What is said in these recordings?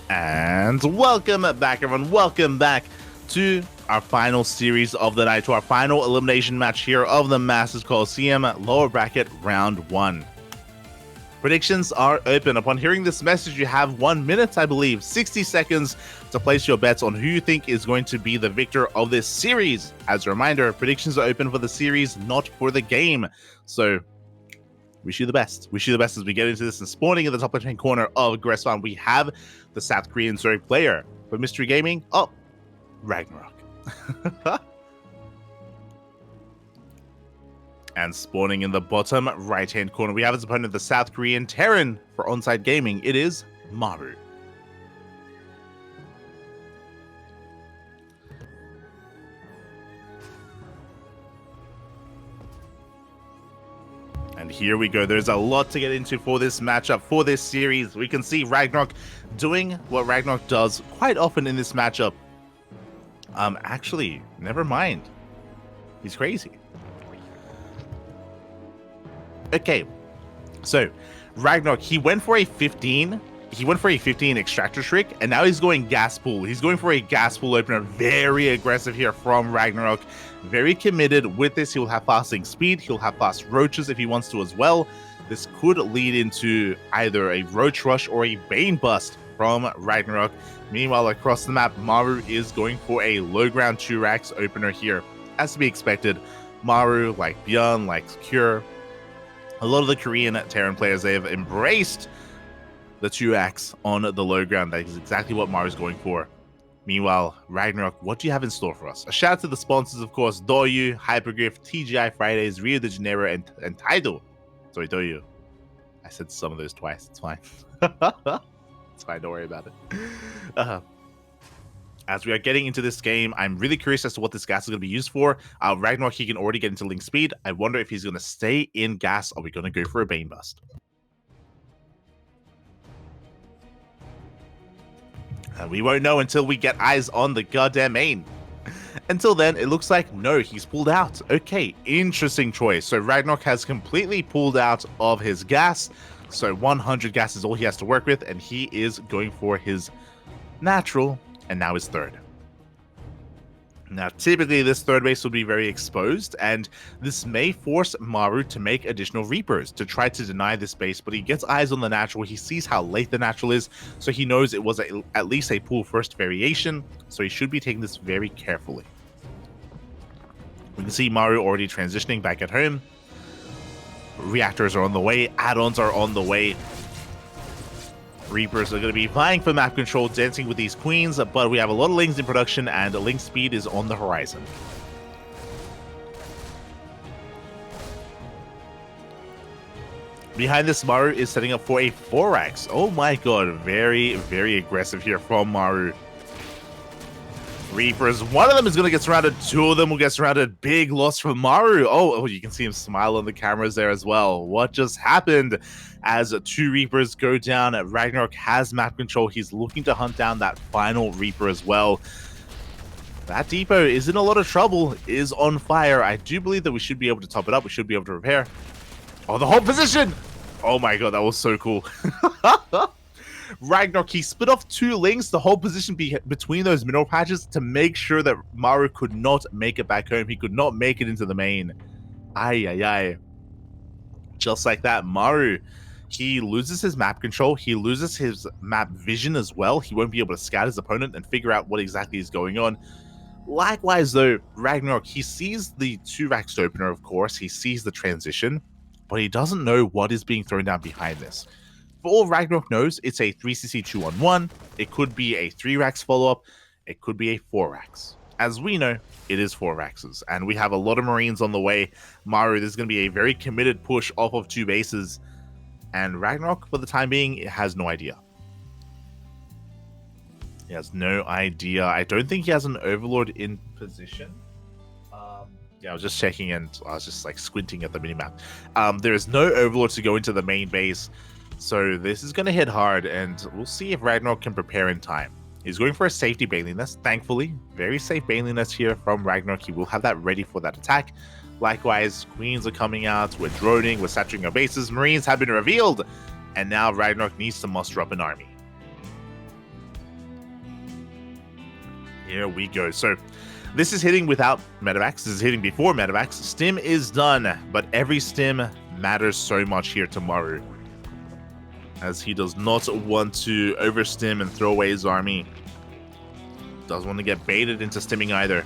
And welcome back, everyone. Welcome back to our final series of the night, to our final elimination match here of the Masters Coliseum lower bracket round 1. Predictions are open. Upon hearing this message, you have 1 minute, I believe, 60 seconds to place your bets on who you think is going to be the victor of this series. As a reminder, predictions are open for the series, not for the game. So wish you the best. Wish you the best as we get into this. And spawning in the top left-hand corner of Gressvan, we have the South Korean Zerg player. For Mystery Gaming, RagnaroK. And spawning in the bottom right-hand corner, we have his opponent, the South Korean Terran. For Onside Gaming, it is Maru. And here we go. There's a lot to get into for this matchup, for this series. We can see RagnaroK doing what RagnaroK does quite often in this matchup. Actually, never mind. He's crazy. Okay, so RagnaroK, he went for a 15 extractor trick, and now he's going gas pool. He's going for a gas pool opener. Very aggressive here from RagnaroK. Very committed with this. He'll have fasting speed. He'll have fast roaches if he wants to as well. This could lead into either a roach rush or a bane bust from RagnaroK. Meanwhile, across the map, Maru is going for a low ground 2-racks opener here. As to be expected, Maru, like Bjorn, like Cure, a lot of the Korean Terran players, they have embraced the 2-racks on the low ground. That is exactly what Maru's going for. Meanwhile, RagnaroK, what do you have in store for us? A shout out to the sponsors, of course, Doyu, Hypergriff, TGI Fridays, Rio de Janeiro, and Taido. Sorry, Doyu. I said some of those twice. It's fine. It's fine. Don't worry about it. As we are getting into this game, I'm really curious as to what this gas is going to be used for. RagnaroK, he can already get into Link Speed. I wonder if he's going to stay in gas. Are we going to go for a Bane Bust? We won't know until we get eyes on the goddamn main. Until then, it looks like, no, he's pulled out. Okay, interesting choice. So RagnaroK has completely pulled out of his gas. So 100 gas is all he has to work with, and he is going for his natural, and now his third. Now, typically, this third base will be very exposed, and this may force Maru to make additional Reapers to try to deny this base, but he gets eyes on the natural. He sees how late the natural is, so he knows it was at least a pool first variation, so he should be taking this very carefully. We can see Maru already transitioning back at home. Reactors are on the way, add-ons are on the way. Reapers are going to be vying for map control, dancing with these queens, but we have a lot of Lings in production, and Link Speed is on the horizon. Behind this, Maru is setting up for a 4-racks. Oh my god, very, very aggressive here from Maru. Reapers, one of them is going to get surrounded, 2 of them will get surrounded. Big loss from Maru. Oh, you can see him smile on the cameras there as well. What just happened? As 2 Reapers go down, RagnaroK has map control. He's looking to hunt down that final Reaper as well. That depot is in a lot of trouble, is on fire. I do believe that we should be able to top it up. We should be able to repair. Oh, the whole position! Oh my god, that was so cool. RagnaroK, he split off 2 links, the whole position between those mineral patches, to make sure that Maru could not make it back home. He could not make it into the main. Ay. Just like that, Maru, he loses his map control. He loses his map vision as well. He won't be able to scout his opponent and figure out what exactly is going on. Likewise, though, RagnaroK, he sees the 2-racks opener, of course. He sees the transition, but he doesn't know what is being thrown down behind this. For all RagnaroK knows, it's a 3cc 2-on-1. It could be a 3-racks follow-up. It could be a 4-racks. As we know, it is 4-racks, and we have a lot of Marines on the way. Maru, this is going to be a very committed push off of 2 bases, and RagnaroK, for the time being, has no idea. He has no idea. I don't think he has an Overlord in position. Yeah, I was just checking, and I was just like squinting at the minimap. There is no Overlord to go into the main base. So this is going to hit hard, and we'll see if RagnaroK can prepare in time. He's going for a safety Baneliness, thankfully. Very safe Baneliness here from RagnaroK. He will have that ready for that attack. Likewise, Queens are coming out, we're droning, we're saturating our bases, Marines have been revealed, and now RagnaroK needs to muster up an army. Here we go. So this is hitting without medevacs. This is hitting before medevacs. Stim is done, but every stim matters so much here to Maru, as he does not want to overstim and throw away his army. Doesn't want to get baited into stimming either.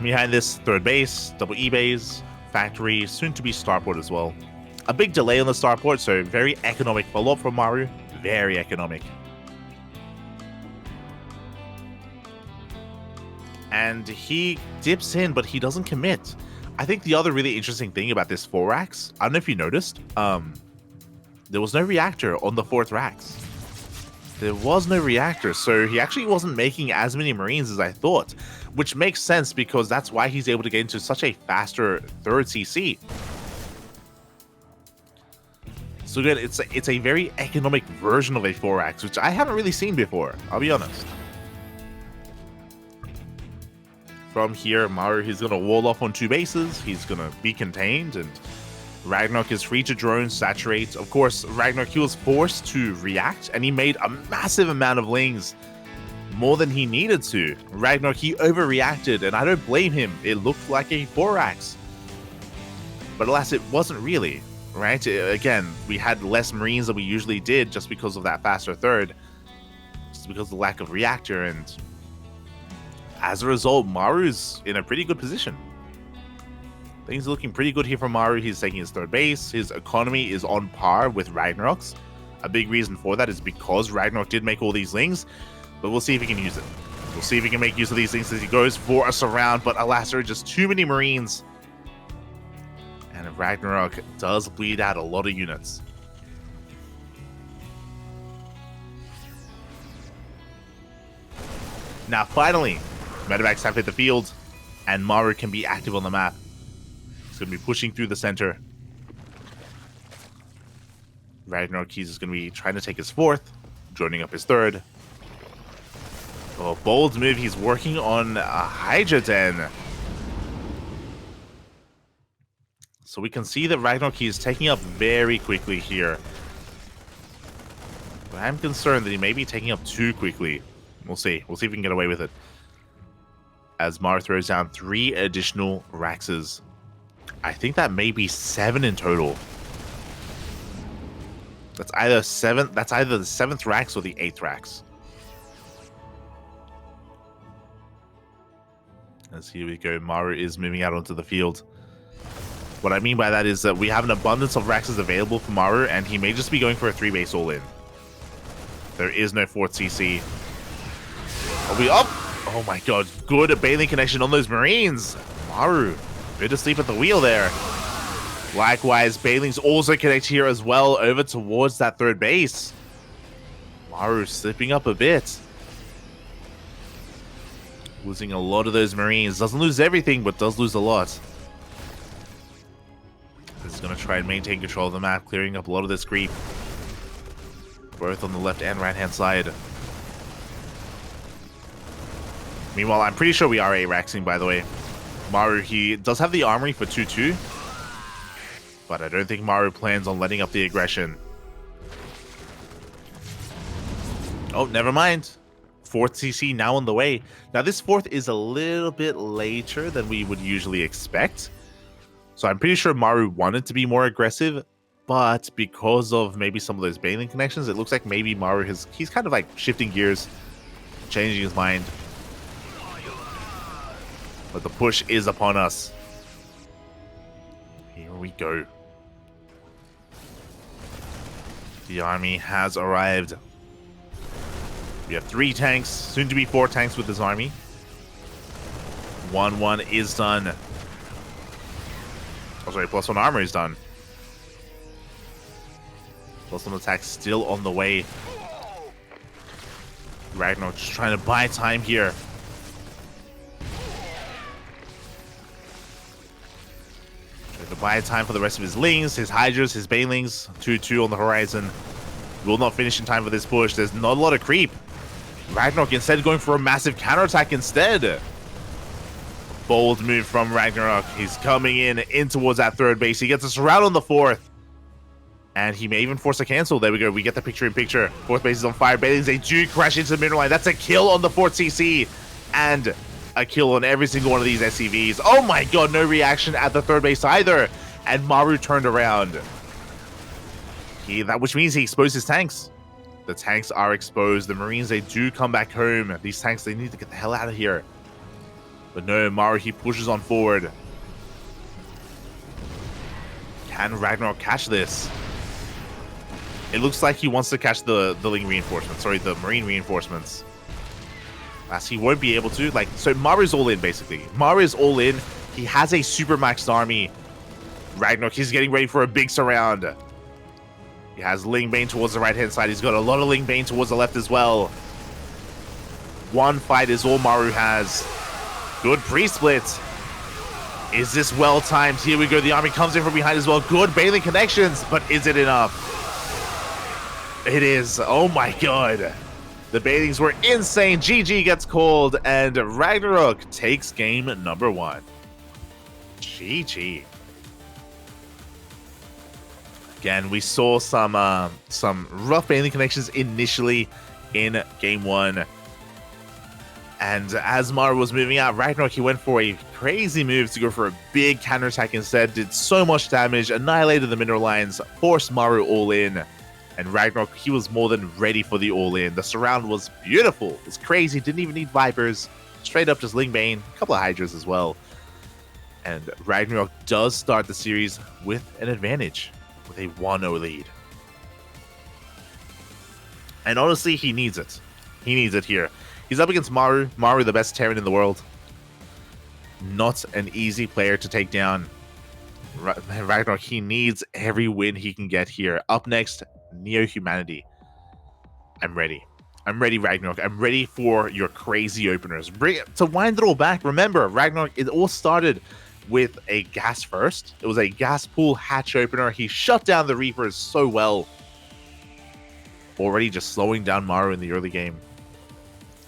Behind this, third base, double E base, factory, soon to be starport as well. A big delay on the starport, so very economic follow-up from Maru. Very economic. And he dips in, but he doesn't commit. I think the other really interesting thing about this 4 racks, I don't know if you noticed, there was no reactor on the 4th racks. There was no reactor, so he actually wasn't making as many Marines as I thought, which makes sense because that's why he's able to get into such a faster 3rd CC. So again, it's a very economic version of a 4 racks, which I haven't really seen before, I'll be honest. From here, Maru, he's going to wall off on 2 bases. He's going to be contained, and RagnaroK is free to drone, saturate. Of course, RagnaroK, he was forced to react, and he made a massive amount of lings, more than he needed to. RagnaroK, he overreacted, and I don't blame him. It looked like a 4-axe. But alas, it wasn't really, right? Again, we had less Marines than we usually did just because of that faster 3rd, just because of the lack of reactor, and as a result, Maru's in a pretty good position. Things are looking pretty good here for Maru. He's taking his 3rd base. His economy is on par with RagnaroK's. A big reason for that is because RagnaroK did make all these lings, but we'll see if he can use it. We'll see if he can make use of these things as he goes for a surround, but alas, there are just too many Marines. And RagnaroK does bleed out a lot of units. Now, finally, medevacs have hit the field, and Maru can be active on the map. He's going to be pushing through the center. RagnaroK is going to be trying to take his 4th, joining up his 3rd. Oh, bold move. He's working on a Hydra Den. So we can see that RagnaroK is taking up very quickly here. But I'm concerned that he may be taking up too quickly. We'll see. We'll see if we can get away with it. As Maru throws down 3 additional Raxes. I think that may be 7 in total. That's either the 7th Rax or the 8th Rax. As here we go, Maru is moving out onto the field. What I mean by that is that we have an abundance of Raxes available for Maru, and he may just be going for a 3-base all-in. There is no 4th CC. Are we up? Oh my god, good bailing connection on those Marines. Maru, bit of sleep at the wheel there. Likewise, bailings also connect here as well over towards that 3rd base. Maru slipping up a bit. Losing a lot of those Marines. Doesn't lose everything, but does lose a lot. He's going to try and maintain control of the map, clearing up a lot of this creep. Both on the left and right-hand side. Meanwhile, I'm pretty sure we are A-Raxing, by the way. Maru, he does have the armory for 2-2. But I don't think Maru plans on letting up the aggression. Oh, never mind. 4th CC now on the way. Now, this 4th is a little bit later than we would usually expect. So I'm pretty sure Maru wanted to be more aggressive. But because of maybe some of those bailing connections, it looks like maybe Maru he's kind of like shifting gears, changing his mind. But the push is upon us. Here we go. The army has arrived. We have 3 tanks, soon to be 4 tanks with this army. 1-1 is done. Oh, sorry, +1 armor is done. +1 attack still on the way. RagnaroK just trying to buy time here. To buy time for the rest of his lings, his hydras, his banelings. 2-2 on the horizon. Will not finish in time for this push. There's not a lot of creep. RagnaroK instead going for a massive counterattack instead. Bold move from RagnaroK. He's coming in towards that 3rd base. He gets a surround on the 4th. And he may even force a cancel. There we go. We get the picture-in-picture. Fourth base is on fire. Bailings, they do crash into the mineral line. That's a kill on the 4th CC. And a kill on every single one of these SCVs. Oh my god, no reaction at the 3rd base either. And Maru turned around. Which means he exposed his tanks. The tanks are exposed. The Marines, they do come back home. These tanks, they need to get the hell out of here. But no, Maru, he pushes on forward. Can RagnaroK catch this? It looks like he wants to catch the Ling reinforcements. Sorry, the Marine reinforcements. As he won't be able to. So Maru's all in, basically. Maru is all in. He has a super maxed army. RagnaroK, he's getting ready for a big surround. He has Ling Bane towards the right-hand side. He's got a lot of Ling Bane towards the left as well. One fight is all Maru has. Good pre-split. Is this well-timed? Here we go. The army comes in from behind as well. Good Bailey connections, but is it enough? It is. Oh my god. The Bailings were insane. GG gets called, and RagnaroK takes game number 1. GG. Again, we saw some rough Bailey connections initially in game 1. And as Maru was moving out, RagnaroK, he went for a crazy move to go for a big counterattack instead. Did so much damage, annihilated the mineral lines, forced Maru all in. And RagnaroK, he was more than ready for the all-in. The surround was beautiful. It was crazy. Didn't even need Vipers. Straight up just Ling Bane. A couple of Hydras as well. And RagnaroK does start the series with an advantage. With a 1-0 lead. And honestly, he needs it. He needs it here. He's up against Maru. Maru, the best Terran in the world. Not an easy player to take down. RagnaroK, he needs every win he can get here. Up next, Neo-Humanity. I'm ready. I'm ready, RagnaroK. I'm ready for your crazy openers. To wind it all back, remember, RagnaroK, it all started with a gas first. It was a gas pool hatch opener. He shut down the Reapers so well. Already just slowing down Maru in the early game.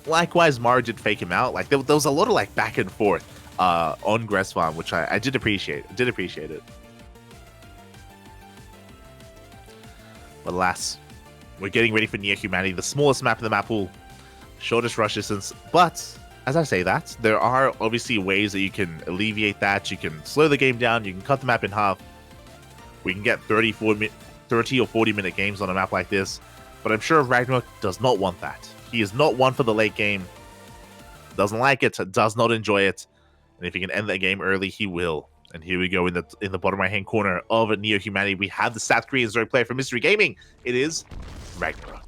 Likewise, Maru did fake him out. There was a lot of back and forth on Gress Farm, which I did appreciate. I did appreciate it. But alas, we're getting ready for Neo-Humanity, the smallest map in the map pool, shortest rush distance. But as I say that, there are obviously ways that you can alleviate that. You can slow the game down. You can cut the map in half. We can get 30 or 40-minute games on a map like this. But I'm sure RagnaroK does not want that. He is not one for the late game. Doesn't like it. Does not enjoy it. And if he can end that game early, he will. And here we go in the bottom right-hand corner of Neo-Humanity. We have the South Korean Zerg player from Mystery Gaming. It is RagnaroK.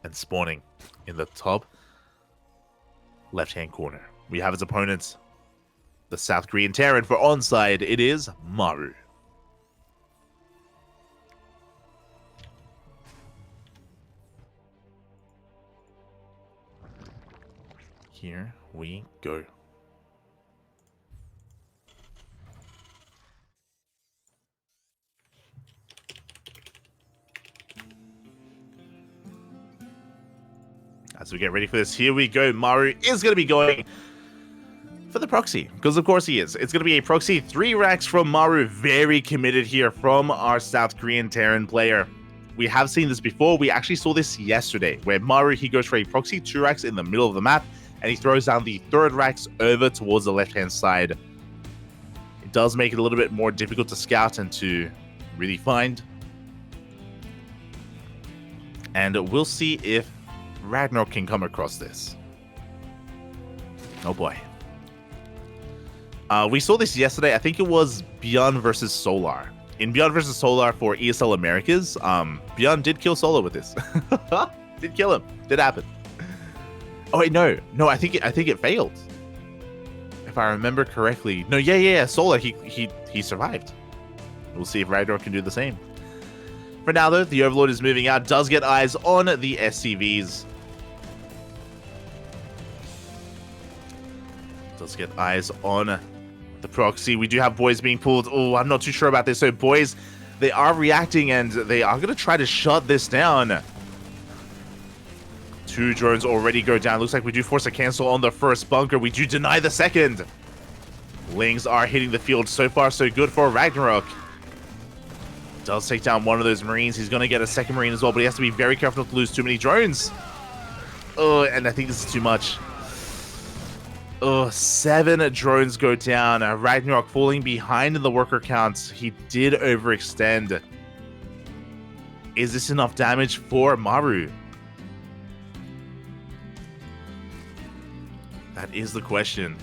And spawning in the top left-hand corner, we have his opponent, the South Korean Terran. For onside, it is Maru. Here we go. As we get ready for this, here we go. Maru is going to be going for the proxy, because of course he is. It's going to be a proxy 3 racks from Maru. Very committed here from our South Korean Terran player. We have seen this before. We actually saw this yesterday, where Maru, he goes for a proxy 2 racks in the middle of the map, and he throws down the 3rd racks over towards the left-hand side. It does make it a little bit more difficult to scout and to really find. And we'll see if RagnaroK can come across this. Oh boy. We saw this yesterday. I think it was Beyond versus Solar. In Beyond versus Solar for ESL Americas, Beyond did kill Solar with this. Did kill him. Did happen. Oh wait, no, I think it failed. If I remember correctly. No, yeah. Solar, he survived. We'll see if RagnaroK can do the same. For now, though, the Overlord is moving out. Does get eyes on the SCVs. Does get eyes on the proxy. We do have boys being pulled. Oh, I'm not too sure about this. So boys, they are reacting and they are going to try to shut this down. 2 drones already go down. Looks like we do force a cancel on the first bunker. We do deny the second. Lings are hitting the field. So far, so good for RagnaroK. does take down one of those Marines. He's going to get a second Marine as well, but he has to be very careful not to lose too many drones. Oh, and I think this is too much. Oh, 7 drones go down. RagnaroK falling behind in the worker counts. He did overextend. Is this enough damage for Maru? That is the question.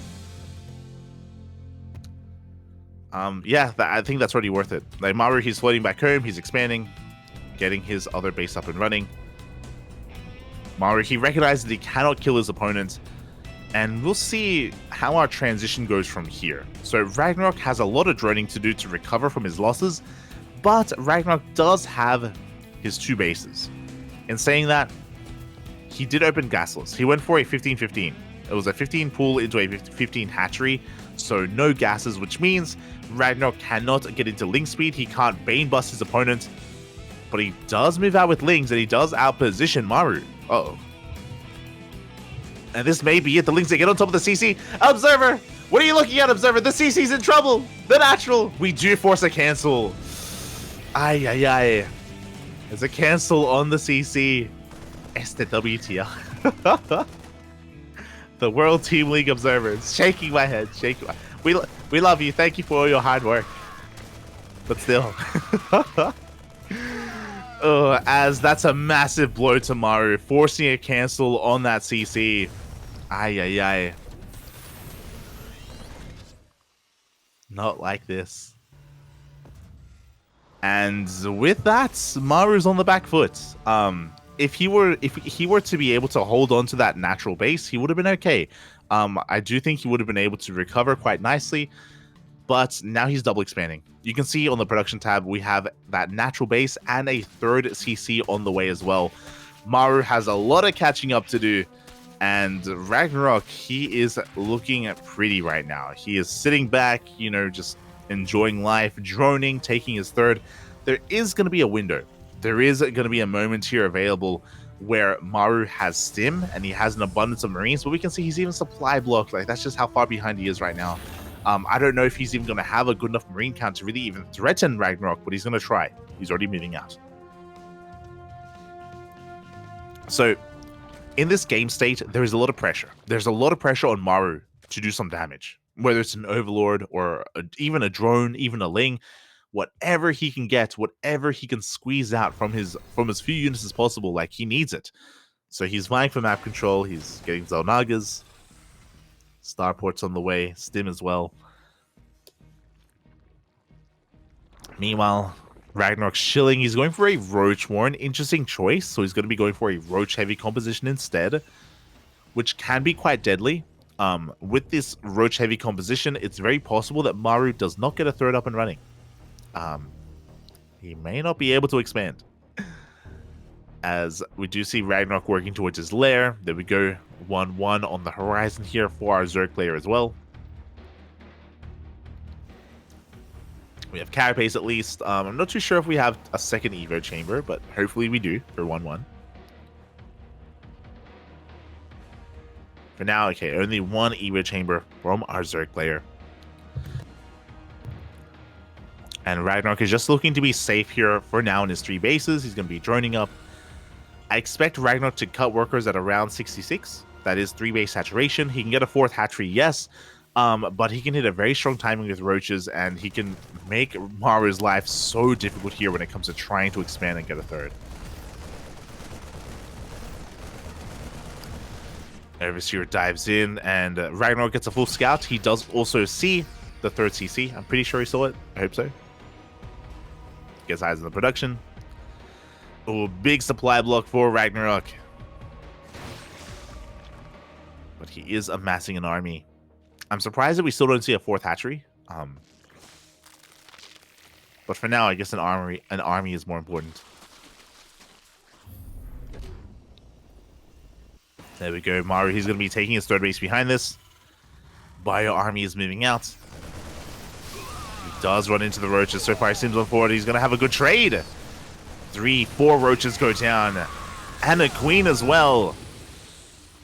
Yeah, I think that's already worth it. Like, Maru, he's floating back home. He's expanding, getting his other base up and running. Maru, he recognizes that he cannot kill his opponent. And we'll see how our transition goes from here. So RagnaroK has a lot of droning to do to recover from his losses, but RagnaroK does have his 2 bases. In saying that, he did open gasless. He went for a 15-15. It was a 15 pool into a 15 hatchery, so no gases, which means RagnaroK cannot get into link speed. He can't Bane bust his opponent, but he does move out with links, and he does outposition Maru. Uh-oh. And this may be it. The links, they get on top of the CC. Observer! What are you looking at, Observer? The CC's in trouble! The natural! We do force a cancel. Ay, ay, ay. There's a cancel on the CC. Este WTL. The World Team League Observers. Shaking my head. Shaking my... We love you. Thank you for all your hard work. But still. As that's a massive blow to Maru, forcing a cancel on that CC. Ay, ay, ay. Not like this. And with that, Maru's on the back foot. If he were to be able to hold on to that natural base, he would have been okay. I do think he would have been able to recover quite nicely, but now he's double expanding. You can see on the production tab, we have that natural base and a 3rd CC on the way as well. Maru has a lot of catching up to do, and RagnaroK, he is looking pretty right now. He is sitting back, you know, just enjoying life, droning, taking his 3rd. There is going to be a window. There is going to be a moment here available where Maru has stim and he has an abundance of Marines, but we can see he's even supply blocked. Like, that's just how far behind he is right now. I don't know if he's even going to have a good enough Marine count to really even threaten RagnaroK, but he's going to try. He's already moving out. So, in this game state, there is a lot of pressure. There's a lot of pressure on Maru to do some damage. Whether it's an Overlord or even a drone, even a Ling, whatever he can get, whatever he can squeeze out from his few units as possible, like, he needs it. So he's vying for map control. He's getting Xel'Nagas. Starport's on the way. Stim as well. Meanwhile, RagnaroK's chilling. He's going for a Roach Warren. Interesting choice. So he's going to be going for a Roach heavy composition instead, which can be quite deadly. With this Roach heavy composition, it's very possible that Maru does not get a 3rd up and running. He may not be able to expand. As we do see RagnaroK working towards his lair. There we go. 1-1 on the horizon here for our Zerg player as well. We have Carapace at least. I'm not too sure if we have a second Evo chamber, but hopefully we do for 1-1. For now, okay, only 1 Evo chamber from our Zerg player. And RagnaroK is just looking to be safe here for now in his 3 bases. He's going to be droning up. I expect RagnaroK to cut workers at around 66. That is 3 base saturation. He can get a 4th hatchery, yes. But he can hit a very strong timing with roaches, and he can make Maru's life so difficult here when it comes to trying to expand and get a 3rd. Overseer dives in, and RagnaroK gets a full scout. He does also see the 3rd CC. I'm pretty sure he saw it. I hope so. Gets eyes on the production. Oh, big supply block for RagnaroK. But he is amassing an army. I'm surprised that we still don't see a 4th hatchery. But for now, I guess an army is more important. There we go. Maru, he's going to be taking his 3rd base behind this. Bio army is moving out. He does run into the roaches. So far, he seems on forward. He's going to have a good trade. 3, 4 roaches go down. And a queen as well.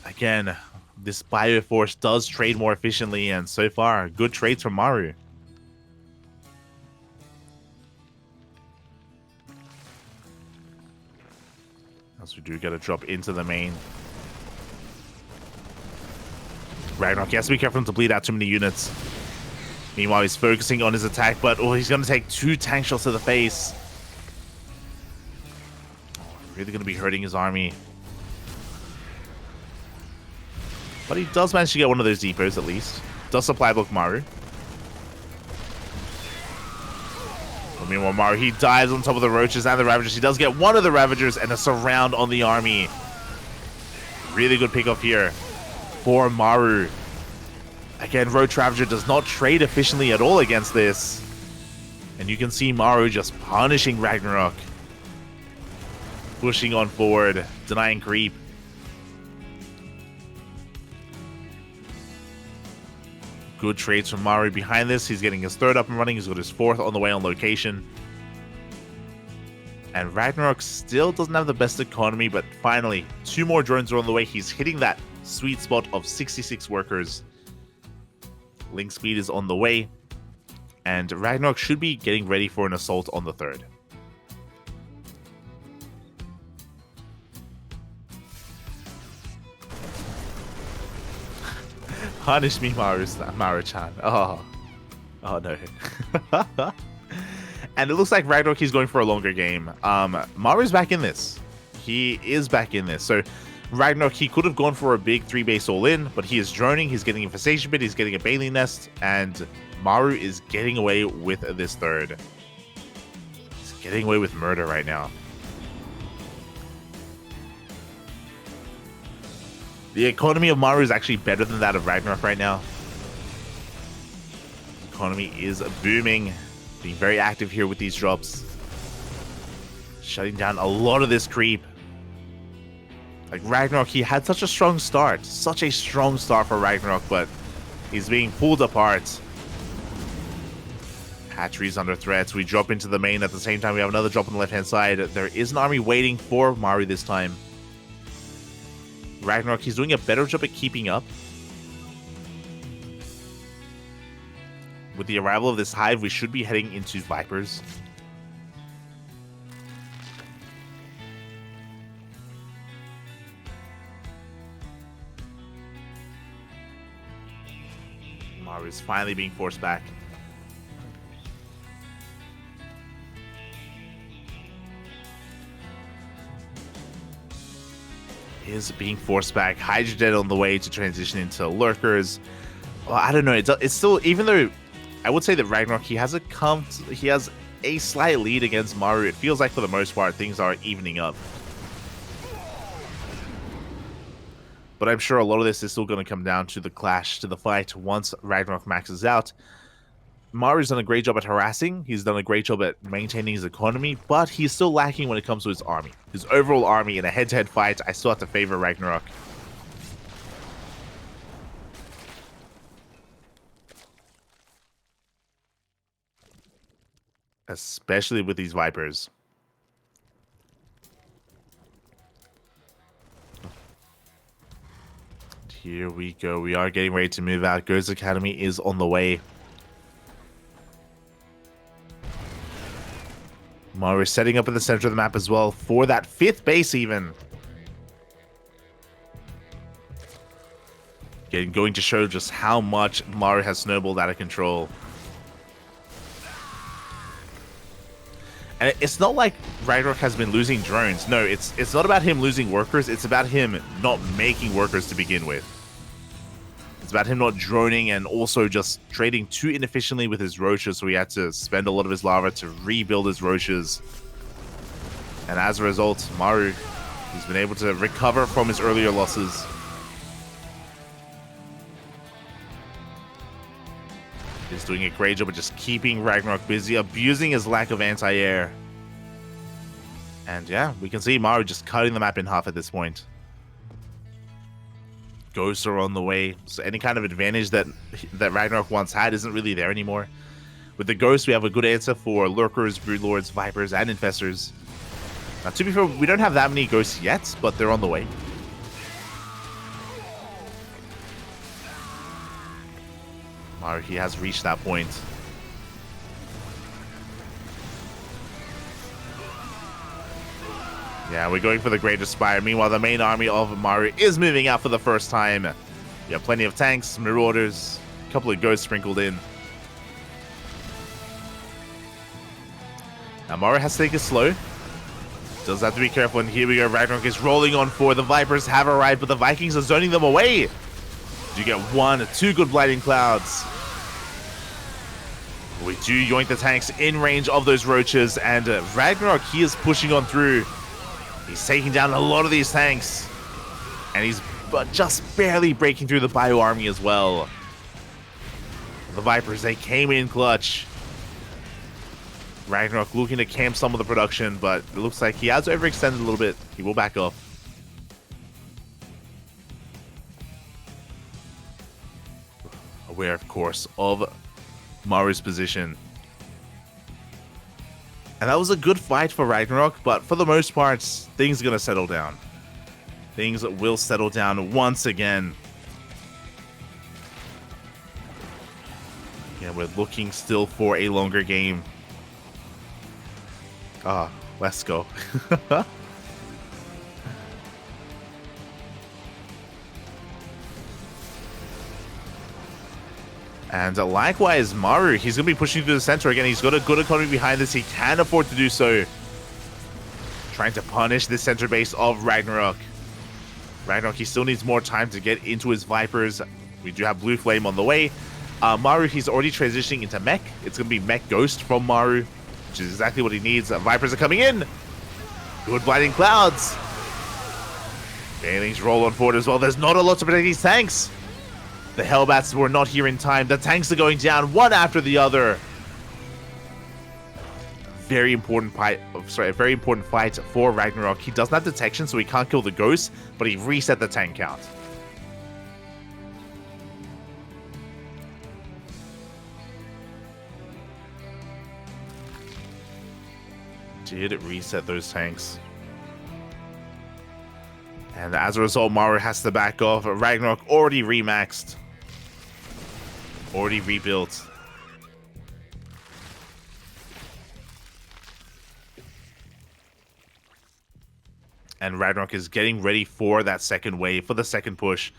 Again, this Bioforce does trade more efficiently. And so far, good trades from Maru. As we do get a drop into the main. RagnaroK, he has to be careful not to bleed out too many units. Meanwhile, he's focusing on his attack, but he's going to take 2 tank shots to the face. Really going to be hurting his army. But he does manage to get one of those depots at least. Does supply block Maru. But meanwhile, Maru, he dives on top of the Roaches and the Ravagers. He does get one of the Ravagers and a surround on the army. Really good pick off here for Maru. Again, Roach Ravager does not trade efficiently at all against this. And you can see Maru just punishing RagnaroK. Pushing on forward, denying creep. Good trades from Maru behind this. He's getting his 3rd up and running. He's got his 4th on the way on location. And RagnaroK still doesn't have the best economy, but finally, 2 more drones are on the way. He's hitting that sweet spot of 66 workers. Link speed is on the way. And RagnaroK should be getting ready for an assault on the 3rd. Punish me, Maru-chan. Oh no. And it looks like RagnaroK is going for a longer game. Maru's back in this. He is back in this. So RagnaroK, he could have gone for a big 3-base all-in, but he is droning. He's getting Infestation Pit. He's getting a Bailey Nest. And Maru is getting away with this 3rd. He's getting away with murder right now. The economy of Maru is actually better than that of RagnaroK right now. The economy is booming. Being very active here with these drops. Shutting down a lot of this creep. Like RagnaroK, he had such a strong start. Such a strong start for RagnaroK, but he's being pulled apart. Hatcheries under threat. We drop into the main at the same time. We have another drop on the left-hand side. There is an army waiting for Maru this time. RagnaroK, he's doing a better job at keeping up. With the arrival of this hive, we should be heading into Vipers. Maru is finally being forced back. Is being forced back. Hydra Dead on the way to transition into Lurkers. Well, I don't know. It's still, even though I would say that RagnaroK, he has a slight lead against Maru. It feels like for the most part things are evening up. But I'm sure a lot of this is still going to come down to the clash, to the fight once RagnaroK maxes out. Maru's done a great job at harassing. He's done a great job at maintaining his economy, but he's still lacking when it comes to his army. His overall army in a head-to-head fight, I still have to favor RagnaroK. Especially with these Vipers. Here we go. We are getting ready to move out. Ghost Academy is on the way. Maru is setting up in the center of the map as well for that 5th base even. Again, going to show just how much Maru has snowballed out of control. And it's not like RagnaroK has been losing drones. No, it's not about him losing workers. It's about him not making workers to begin with. It's about him not droning and also just trading too inefficiently with his Roaches, so he had to spend a lot of his lava to rebuild his Roaches. And as a result, Maru, he's been able to recover from his earlier losses. He's doing a great job of just keeping RagnaroK busy, abusing his lack of anti-air. And yeah, we can see Maru just cutting the map in half at this point. Ghosts are on the way, so any kind of advantage that RagnaroK once had isn't really there anymore. With the Ghosts, we have a good answer for Lurkers, Broodlords, Vipers, and Infestors. Now, to be fair, we don't have that many Ghosts yet, but they're on the way. Maru, he has reached that point. Yeah, we're going for the Greater Spire. Meanwhile, the main army of Maru is moving out for the first time. You have plenty of tanks, Marauders, a couple of ghosts sprinkled in. Now, Maru has to take it slow. Does have to be careful, and here we go. RagnaroK is rolling on forward. The Vipers have arrived, but the Vikings are zoning them away. You get 1, 2 good Blighting Clouds. We do yoink the tanks in range of those roaches, and RagnaroK, he is pushing on through. He's taking down a lot of these tanks, and he's just barely breaking through the Bio army as well. The Vipers, they came in clutch. RagnaroK looking to camp some of the production, but it looks like he has overextended a little bit. He will back off. Aware, of course, of Maru's position. And that was a good fight for RagnaroK, but for the most part, things are going to settle down. Things will settle down once again. Yeah, we're looking still for a longer game. Ah, let's go. And likewise, Maru, he's going to be pushing through the center again. He's got a good economy behind this. He can afford to do so. Trying to punish the center base of RagnaroK. RagnaroK, he still needs more time to get into his Vipers. We do have Blue Flame on the way. Maru, he's already transitioning into Mech. It's going to be Mech Ghost from Maru, which is exactly what he needs. Vipers are coming in. Good Blighting Clouds. Banelings roll on forward as well. There's not a lot to protect these tanks. The Hellbats were not here in time. The tanks are going down one after the other. Very important fight. Sorry, a very important fight for RagnaroK. He doesn't have detection, so he can't kill the ghosts, but he reset the tank count. Did it reset those tanks? And as a result, Maru has to back off. RagnaroK already remaxed. Already rebuilt. And RagnaroK is getting ready for that second wave, for the second push.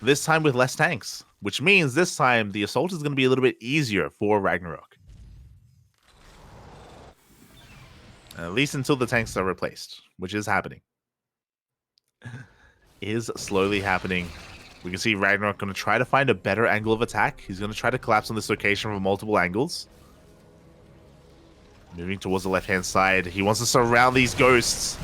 This time with less tanks, which means this time the assault is going to be a little bit easier for RagnaroK. At least until the tanks are replaced, which is happening. Is slowly happening. We can see RagnaroK going to try to find a better angle of attack. He's going to try to collapse on this location from multiple angles. Moving towards the left-hand side. He wants to surround these ghosts.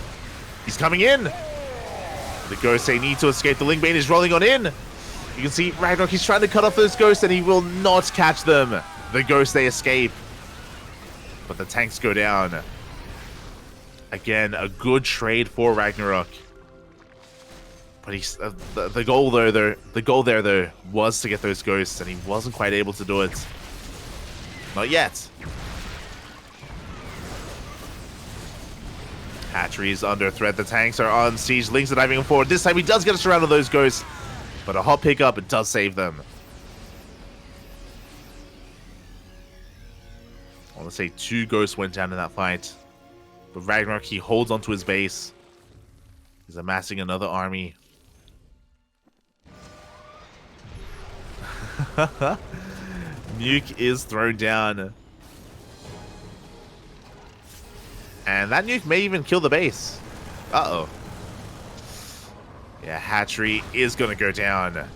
He's coming in. The ghosts, they need to escape. The Lingbane is rolling on in. You can see RagnaroK, he's trying to cut off those ghosts, and he will not catch them. The ghosts, they escape. But the tanks go down. Again, a good trade for RagnaroK. But he's the goal there was to get those ghosts, and he wasn't quite able to do it. Not yet. Hatchery is under threat. The tanks are on siege. Lynx are diving forward. This time he does get us around to those ghosts, but a hot pickup, it does save them. I want to say 2 ghosts went down in that fight. But RagnaroK, he holds onto his base. He's amassing another army. Nuke is thrown down. And that nuke may even kill the base. Uh-oh. Yeah, Hatchery is going to go down.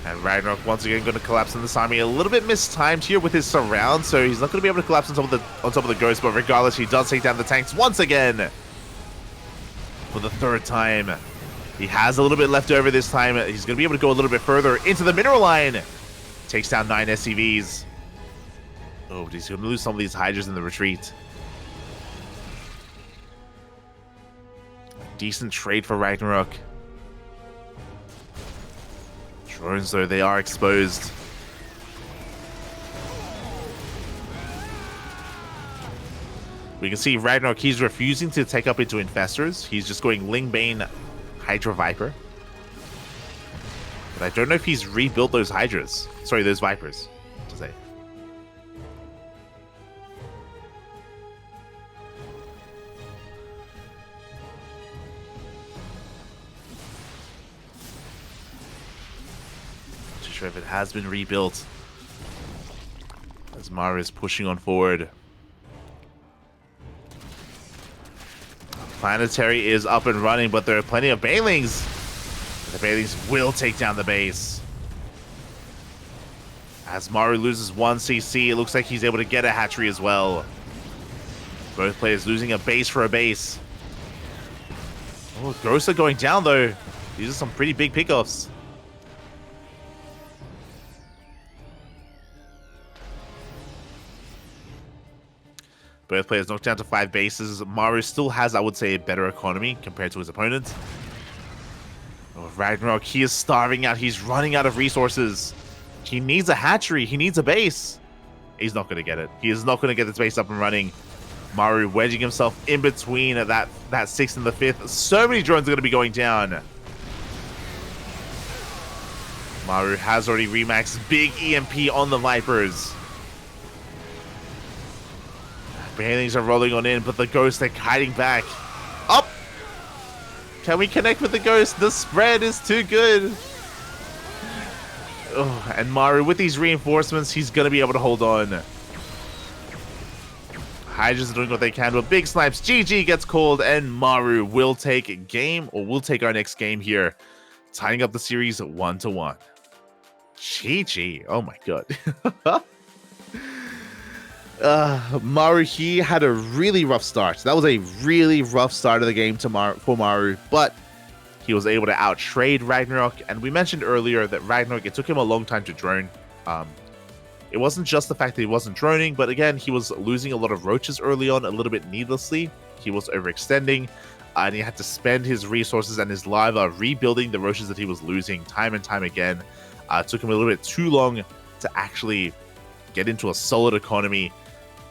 And RagnaroK once again going to collapse in this army. A little bit mistimed here with his surround, so he's not going to be able to collapse on top of the ghost. But regardless, he does take down the tanks once again for the 3rd time. He has a little bit left over this time. He's going to be able to go a little bit further into the mineral line. Takes down 9 SCVs. Oh, but he's going to lose some of these Hydras in the retreat. Decent trade for RagnaroK. Drones, though, they are exposed. We can see RagnaroK, he's refusing to take up into Infestors. He's just going Lingbane, Hydra Viper. But I don't know if he's rebuilt those Hydras. Sorry, those Vipers, to say. Not too sure if it has been rebuilt. As Maru is pushing on forward. Planetary is up and running, but there are plenty of Banelings. The Banelings will take down the base. As Maru loses 1 CC, it looks like he's able to get a hatchery as well. Both players losing a base for a base. Oh, Ghosts are going down though. These are some pretty big pickoffs. Both players knocked down to 5 bases. Maru still has, I would say, a better economy compared to his opponents. Oh, RagnaroK, he is starving out. He's running out of resources. He needs a hatchery. He needs a base. He's not going to get it. He is not going to get this base up and running. Maru wedging himself in between that 6th and the 5th. So many drones are going to be going down. Maru has already remaxed. Big EMP on the Vipers. Banelings are rolling on in, but the Ghosts are hiding back. Up! Can we connect with the Ghost? The spread is too good. Oh, and Maru, with these reinforcements, he's going to be able to hold on. Hydras are doing what they can, but big snipes. GG gets called, and Maru will take a game, or will take our next game here, tying up the series 1-1. GG. Oh my god. Maru, he had a really rough start. That was a really rough start of the game for Maru, but he was able to out-trade RagnaroK, and we mentioned earlier that RagnaroK, it took him a long time to drone. It wasn't just the fact that he wasn't droning, but again, he was losing a lot of roaches early on, a little bit needlessly. He was overextending, and he had to spend his resources and his lava rebuilding the roaches that he was losing time and time again. It took him a little bit too long to actually get into a solid economy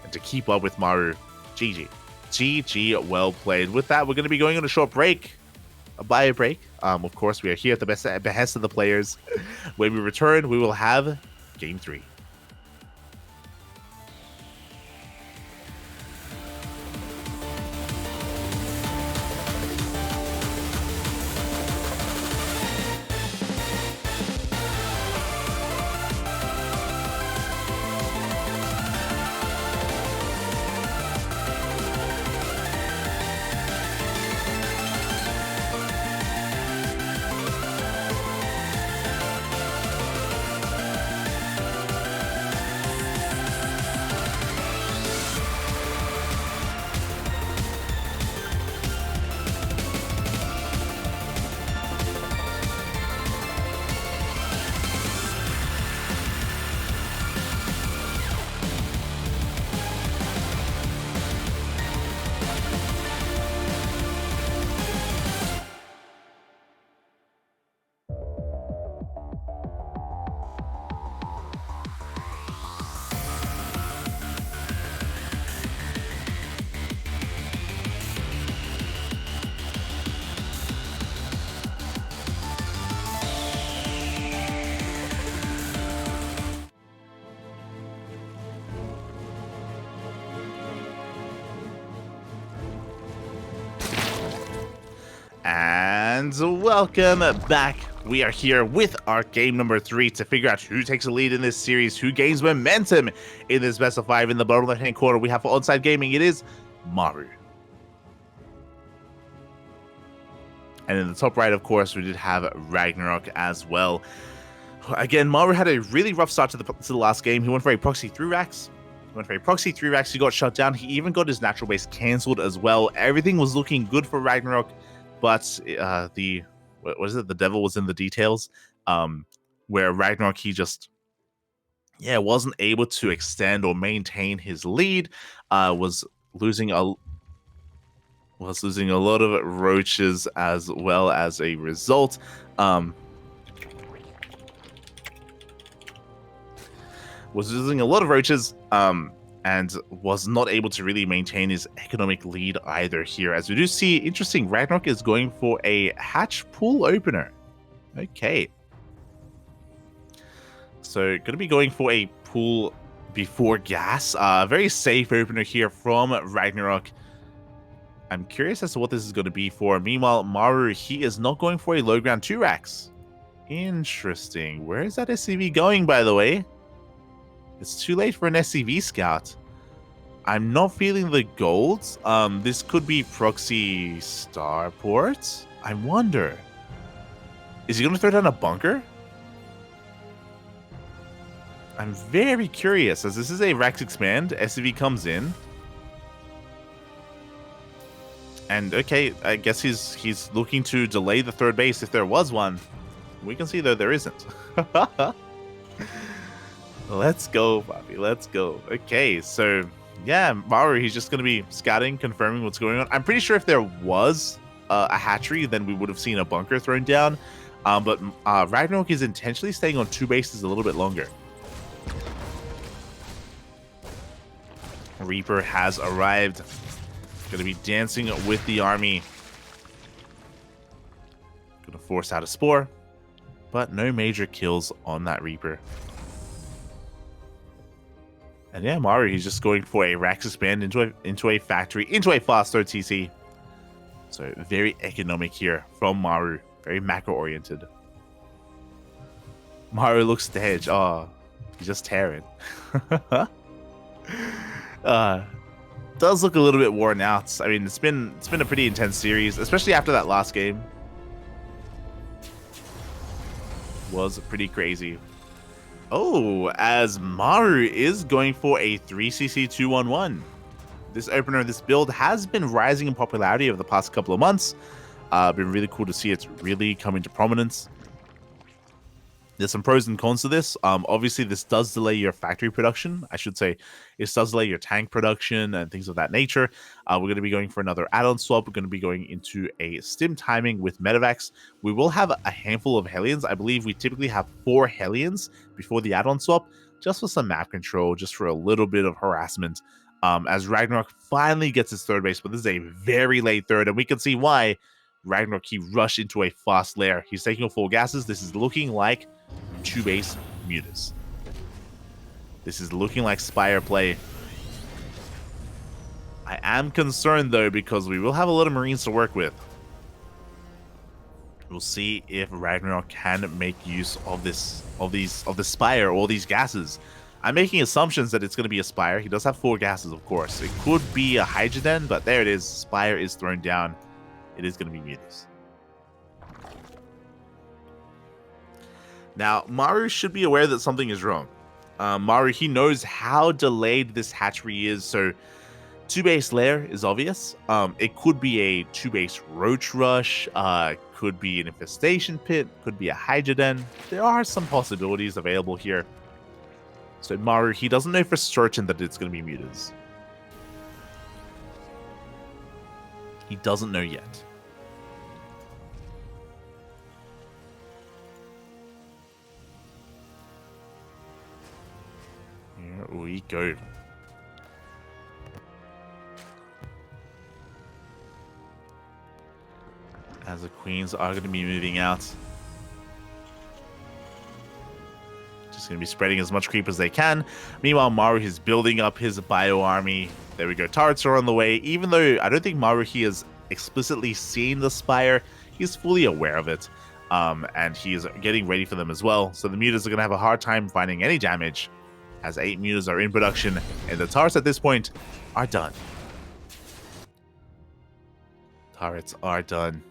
and to keep up with Maru. GG. GG, well played. With that, we're going to be going on a short break. A bio break. Of course, we are here at the behest of the players. When we return, we will have Game 3. And welcome back. We are here with our game number 3 to figure out who takes the lead in this series, who gains momentum in this best of 5. In the bottom left-hand corner, we have for Onside Gaming, it is Maru. And in the top right, of course, we did have RagnaroK as well. Again, Maru had a really rough start to the last game. He went for a proxy 3 racks. He got shut down. He even got his natural base cancelled as well. Everything was looking good for RagnaroK. But the devil was in the details, where RagnaroK, he just wasn't able to extend or maintain his lead. Was losing a lot of roaches as well as a result. Was losing a lot of roaches. And was not able to really maintain his economic lead either here. As we do see, interesting, RagnaroK is going for a hatch pool opener. Okay. So going to be going for a pull before gas. Very safe opener here from RagnaroK. I'm curious as to what this is going to be for. Meanwhile, Maru, he is not going for a low ground 2 racks. Interesting. Where is that SCV going, by the way? It's too late for an SCV scout. I'm not feeling the golds. This could be proxy starport. I wonder. Is he going to throw down a bunker? I'm very curious, as this is a Rax Expand. SCV comes in. And okay, I guess he's looking to delay the third base if there was one. We can see, though, there isn't. Let's go, Bobby. Let's go. Okay, so yeah, Maru, he's just going to be scouting, confirming what's going on. I'm pretty sure if there was a hatchery, then we would have seen a bunker thrown down. But RagnaroK is intentionally staying on 2 bases a little bit longer. Reaper has arrived. Going to be dancing with the army. Going to force out a spore. But no major kills on that Reaper. And yeah, Maru, he's just going for a Rax Expand into a factory, into a fast start TC. So very economic here from Maru. Very macro-oriented. Maru looks to hedge. Oh, he's just tearing. Does look a little bit worn out. I mean, it's been a pretty intense series, especially after that last game. Was pretty crazy. Oh, as Maru is going for a 3cc 2-1-1. This opener, this build has been rising in popularity over the past couple of months. Been really cool to see it's really come into prominence. There's some pros and cons to this. Obviously, this does delay your factory production. I should say it does delay your tank production and things of that nature. We're going to be going for another add-on swap. We're going to be going into a stim timing with Medivacs. We will have a handful of Hellions. I believe we typically have 4 Hellions before the add-on swap, just for some map control, just for a little bit of harassment. As RagnaroK finally gets his third base, but this is a very late third, and we can see why. RagnaroK, he rushed into a fast lair. He's taking 4 gases. This is looking like 2 base mutas. This is looking like Spire play. I am concerned, though, because we will have a lot of Marines to work with. We'll see if RagnaroK can make use of the Spire, or these gases. I'm making assumptions that it's going to be a Spire. He does have 4 gases, of course. It could be a Hydroden, but there it is. Spire is thrown down. It is going to be mutas. Now, Maru should be aware that something is wrong. Maru, he knows how delayed this hatchery is, so 2 base lair is obvious. It could be a 2 base roach rush, could be an infestation pit, could be a Hydroden. There are some possibilities available here. So Maru, he doesn't know for certain that it's going to be mutas. He doesn't know yet. Here we go. As the queens are going to be moving out. Just going to be spreading as much creep as they can. Meanwhile, Maru is building up his bio army. There we go. Turrets are on the way. Even though I don't think Maru, he has explicitly seen the Spire, he's fully aware of it. And he is getting ready for them as well. So the mutas are going to have a hard time finding any damage, as 8 mutas are in production, and the turrets at this point are done. Turrets are done.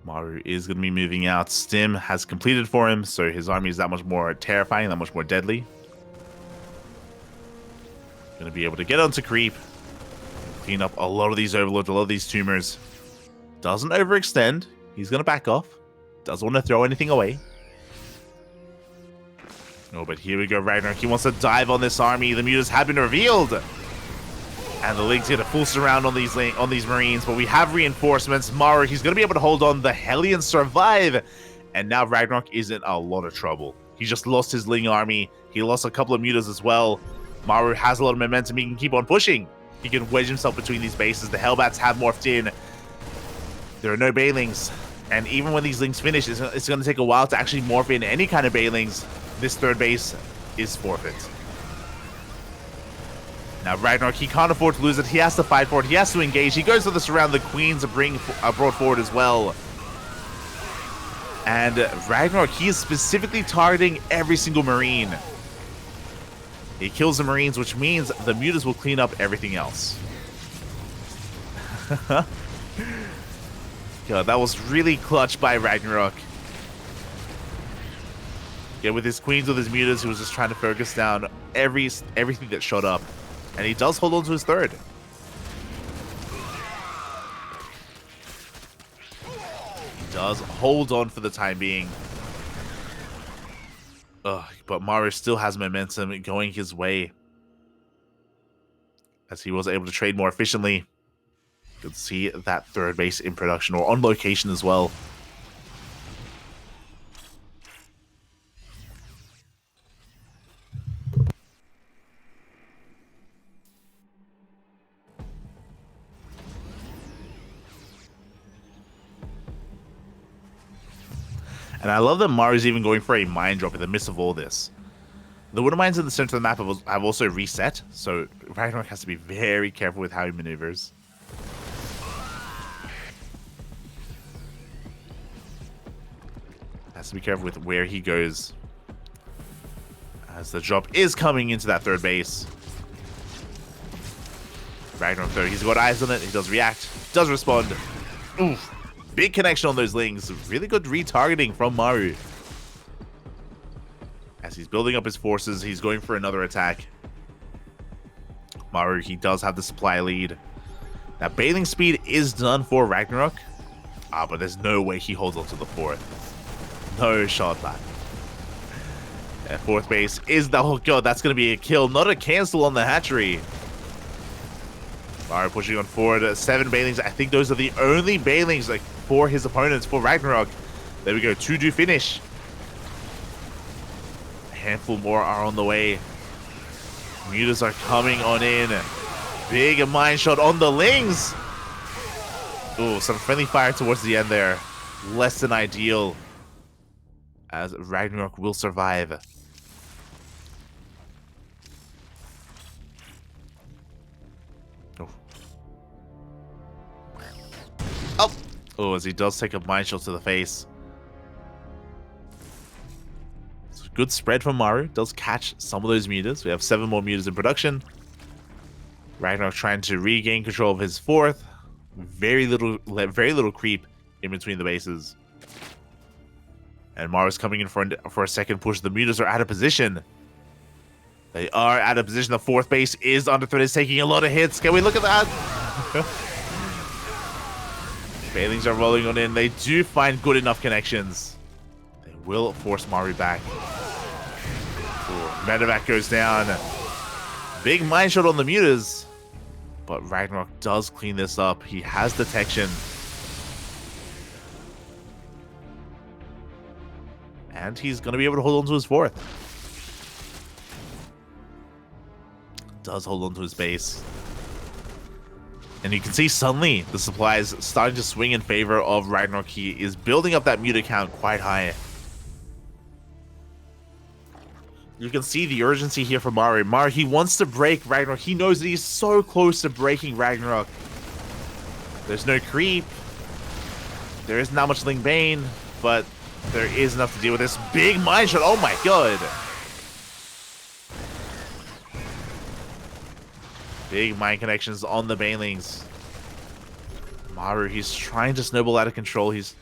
Maru is going to be moving out. Stim has completed for him, so his army is that much more terrifying, that much more deadly. Going to be able to get onto creep, clean up a lot of these overlords, a lot of these tumors. Doesn't overextend. He's going to back off. Doesn't want to throw anything away. Oh, but here we go, RagnaroK. He wants to dive on this army. The mutas have been revealed. And the League's get a full surround on these Marines, but we have reinforcements. Maru, he's going to be able to hold on. The Hellions survive. And now RagnaroK is in a lot of trouble. He just lost his Ling army. He lost a couple of mutas as well. Maru has a lot of momentum. He can keep on pushing. He can wedge himself between these bases. The Hellbats have morphed in. There are no Banelings. And even when these Lings finish, it's going to take a while to actually morph in any kind of Banelings. This third base is forfeit. Now, RagnaroK, he can't afford to lose it. He has to fight for it. He has to engage. He goes for the surround. The Queens are brought forward as well. And RagnaroK, he is specifically targeting every single Marine. He kills the Marines, which means the Mutas will clean up everything else. God, that was really clutch by RagnaroK. Yeah, with his Queens, with his Mutas, he was just trying to focus down everything that showed up. And he does hold on to his third. He does hold on for the time being. Ugh, but Maru still has momentum going his way, as he was able to trade more efficiently. You can see that third base in production, or on location as well. And I love that Maru's even going for a Mind Drop in the midst of all this. The Water Mines in the center of the map have also reset, so RagnaroK has to be very careful with how he maneuvers. Has to be careful with where he goes, as the drop is coming into that third base. RagnaroK, though, he's got eyes on it. He does react, does respond. Oof. Big connection on those Lings. Really good retargeting from Maru. As he's building up his forces, he's going for another attack. Maru, he does have the supply lead. Now, Bailing speed is done for RagnaroK. But there's no way he holds on to the fourth. No shot, man. That fourth base is the... Oh, God, that's going to be a kill. Not a cancel on the hatchery. Maru pushing on forward. 7 Banelings. I think those are the only Banelings like for his opponents, for RagnaroK. There we go. 2 do finish. A handful more are on the way. Mutas are coming on in. Big mine shot on the Lings. Oh, some friendly fire towards the end there. Less than ideal, as RagnaroK will survive. Oh, as he does take a mine shot to the face. It's a good spread from Maru. Does catch some of those Mutas. We have 7 more Mutas in production. RagnaroK trying to regain control of his fourth. Very little creep in between the bases. And Maru's coming in for a second push. The Mutas are out of position. They are out of position. The fourth base is under threat. It's taking a lot of hits. Can we look at that? Banelings are rolling on in. They do find good enough connections. They will force Maru back. Medevac goes down. Big mine shot on the Mutas. But RagnaroK does clean this up. He has detection. And he's going to be able to hold on to his fourth. Does hold on to his base. And you can see suddenly the supplies starting to swing in favor of RagnaroK. He is building up that Muta count quite high. You can see the urgency here for Maru. Maru, he wants to break RagnaroK. He knows that he's so close to breaking RagnaroK. There's no creep. There isn't that much Ling Bane, but there is enough to deal with this. Big mine shot. Oh my god. Big mine connections on the Banelings. Maru, he's trying to snowball out of control. He's...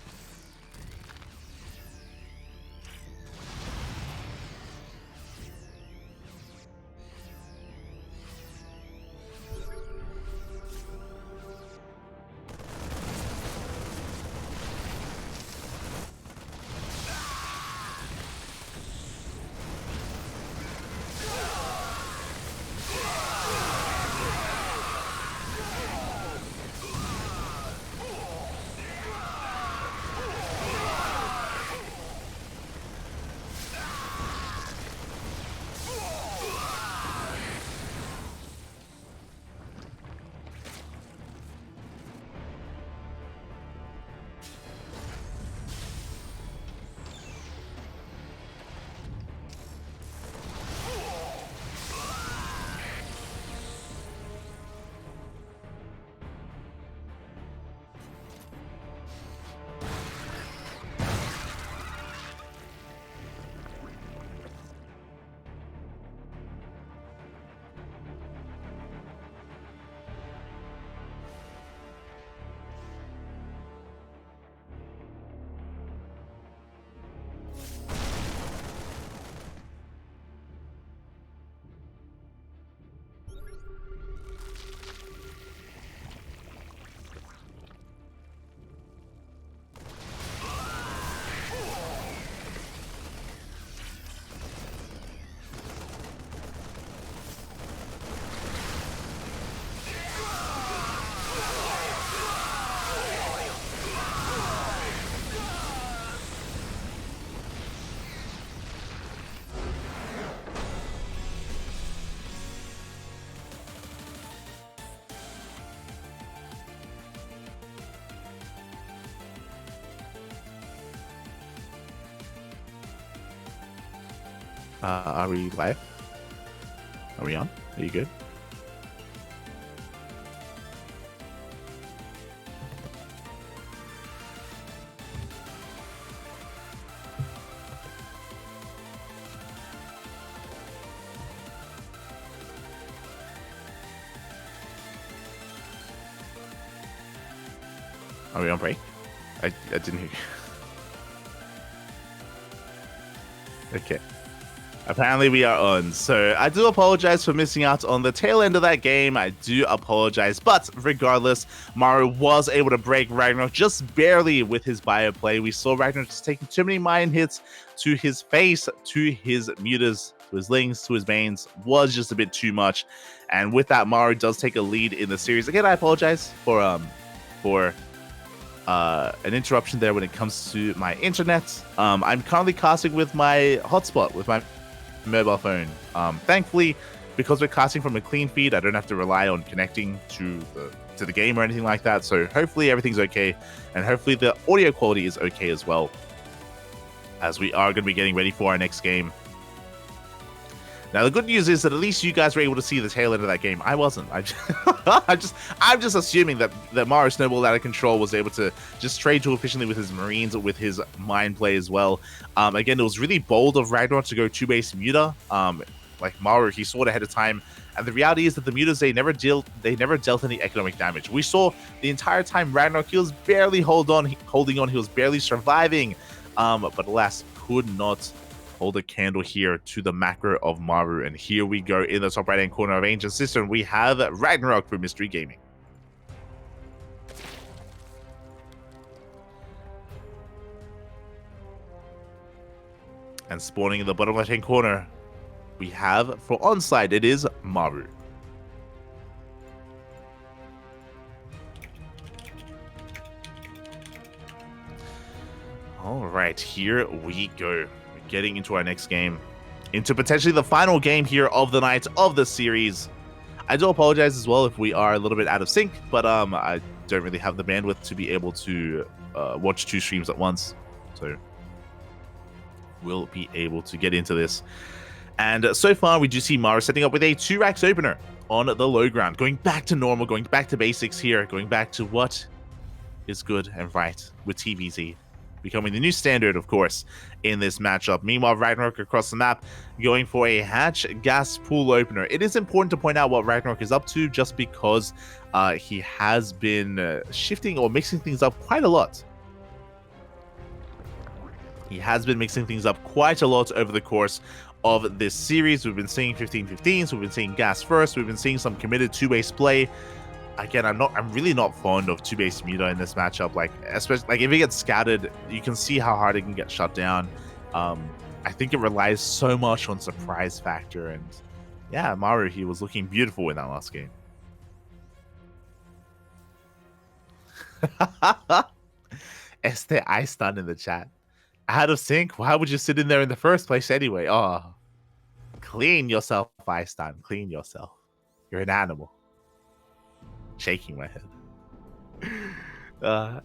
Are we live? Are we on? Are you good? Are we on break? I didn't hear you. Okay. Apparently we are on. So I do apologize for missing out on the tail end of that game. I do apologize. But regardless, Maru was able to break RagnaroK just barely with his bio play. We saw RagnaroK just taking too many mine hits to his face, to his mutas, to his lings, to his mains. Was just a bit too much. And with that, Maru does take a lead in the series. Again, I apologize for an interruption there when it comes to my internet. I'm currently casting with my hotspot, with my mobile phone. Thankfully, because we're casting from a clean feed, I don't have to rely on connecting to the game or anything like that. So hopefully everything's okay, and hopefully the audio quality is okay as well, as we are going to be getting ready for our next game. Now, the good news is that at least you guys were able to see the tail end of that game. I wasn't. I'm just assuming that Maru snowballed out of control, was able to just trade too efficiently with his Marines, with his mine play as well. Again, it was really bold of RagnaroK to go 2-base Muta. Like Maru, he saw it ahead of time. And the reality is that the Mutas, they never dealt any economic damage. We saw the entire time RagnaroK, he was barely holding on. He was barely surviving. But alas, could not hold a candle here to the macro of Maru. And here we go in the top right hand corner of Ancient Cistern. We have RagnaroK for Mystery Gaming. And spawning in the bottom left hand corner, we have for onside, it is Maru. All right, here we go. Getting into our next game, into potentially the final game here of the night of the series. I do apologize as well if we are a little bit out of sync, but I don't really have the bandwidth to be able to watch 2 streams at once, so we'll be able to get into this. And so far we do see Maru setting up with a 2-Rax opener on the low ground, going back to normal, going back to basics here, going back to what is good and right with TvZ, becoming the new standard, of course, in this matchup. Meanwhile, RagnaroK across the map going for a hatch gas pool opener. It is important to point out what RagnaroK is up to, just because he has been shifting or mixing things up quite a lot. He has been mixing things up quite a lot over the course of this series. We've been seeing 15-15s, we've been seeing gas first, we've been seeing some committed 2-base play. Again, I'm really not fond of 2-base Muta in this matchup. Like, especially like if it gets scattered, you can see how hard it can get shut down. I think it relies so much on surprise factor, and yeah, Maru, he was looking beautiful in that last game. Ice stun in the chat. Out of sync? Why would you sit in there in the first place anyway? Oh, clean yourself, Ice stun. Clean yourself. You're an animal. Shaking my head.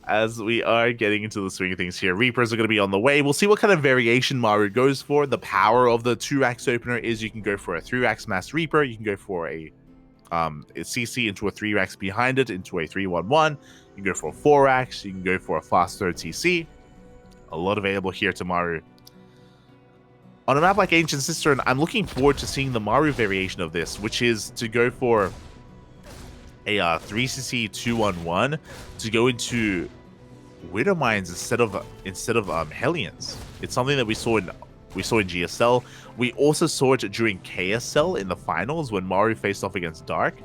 As we are getting into the swing of things here, Reapers are going to be on the way. We'll see what kind of variation Maru goes for. The power of the 2-Rax opener is you can go for a 3-Rax Mass Reaper. You can go for a CC into a 3-Rax behind it, into a 3-1-1. You can go for a 4-Rax. You can go for a fast third CC. A lot available here to Maru. On a map like Ancient Cistern, I'm looking forward to seeing the Maru variation of this, which is to go for a 3cc 2-1-1 to go into Widow Mines instead of Hellions. It's something that we saw in GSL. We also saw it during KSL in the finals when Maru faced off against Dark.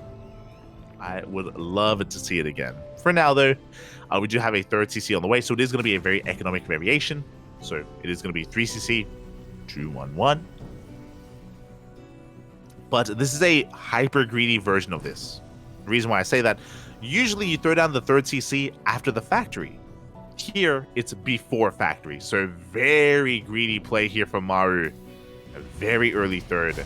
I would love to see it again. For now, though, we do have a 3rd CC on the way, so it is going to be a very economic variation. So it is going to be 3cc 2-1-1. But this is a hyper greedy version of this. The reason why I say that, usually you throw down the 3rd CC after the factory. Here, it's before factory. So very greedy play here from Maru. A very early 3rd.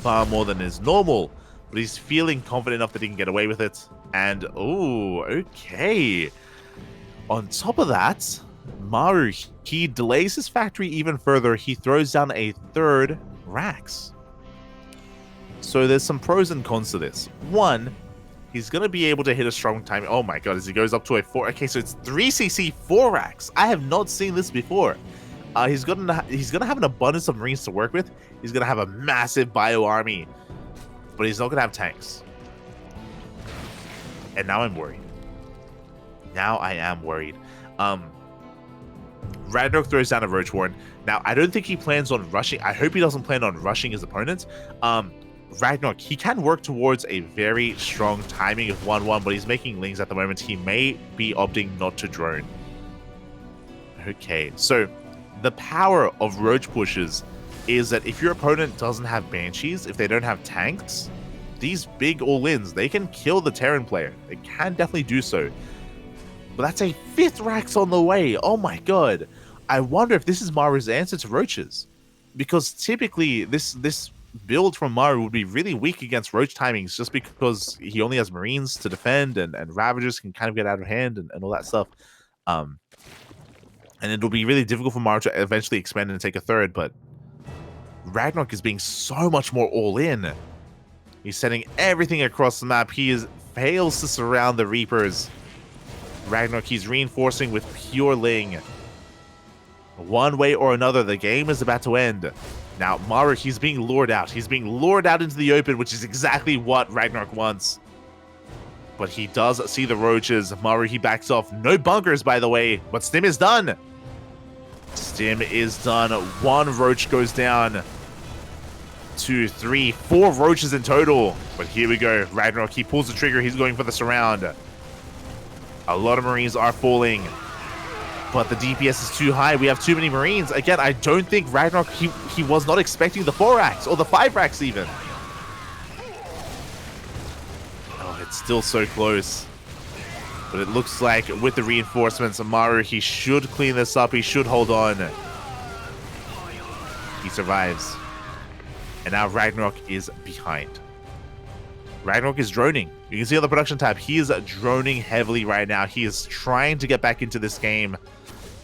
Far more than is normal. But he's feeling confident enough that he can get away with it. And, oh, okay. On top of that, Maru, he delays his factory even further. He throws down a third Rax. So there's some pros and cons to this. One, he's going to be able to hit a strong time. Oh my god, as he goes up to a 4. Okay, so it's 3cc 4 Rax. I have not seen this before. He's gonna have an abundance of Marines to work with. He's gonna have a massive bio army, but he's not gonna have tanks. And now I'm worried. Now I am worried. RagnaroK throws down a Roach Warren. Now I don't think he plans on rushing. I hope he doesn't plan on rushing his opponents. RagnaroK, he can work towards a very strong timing of 1-1, but he's making Lings at the moment. He may be opting not to drone. Okay, so the power of Roach pushes is that if your opponent doesn't have Banshees, if they don't have tanks, these big all-ins, they can kill the Terran player. They can definitely do so. But that's a 5th Rax on the way. Oh my god. I wonder if this is Maru's answer to Roaches. Because typically, this build from Maru would be really weak against Roach timings just because he only has Marines to defend and Ravagers can kind of get out of hand and all that stuff. And it'll be really difficult for Maru to eventually expand and take a 3rd, but RagnaroK is being so much more all-in. He's sending everything across the map. He fails to surround the Reapers. RagnaroK, he's reinforcing with pure Ling. One way or another, the game is about to end. Now, Maru, he's being lured out. He's being lured out into the open, which is exactly what RagnaroK wants. But he does see the Roaches. Maru, he backs off. No bunkers, by the way, but Stim is done. Stim is done. 1 Roach goes down. 2, 3, 4 Roaches in total. But here we go. RagnaroK, he pulls the trigger. He's going for the surround. A lot of Marines are falling. But the DPS is too high. We have too many Marines. Again, I don't think RagnaroK, he was not expecting the 4 Rax or the 5 Rax even. Oh, it's still so close. But it looks like with the reinforcements, Maru, he should clean this up. He should hold on. He survives. And now RagnaroK is behind. RagnaroK is droning. You can see on the production tab, he is droning heavily right now. He is trying to get back into this game.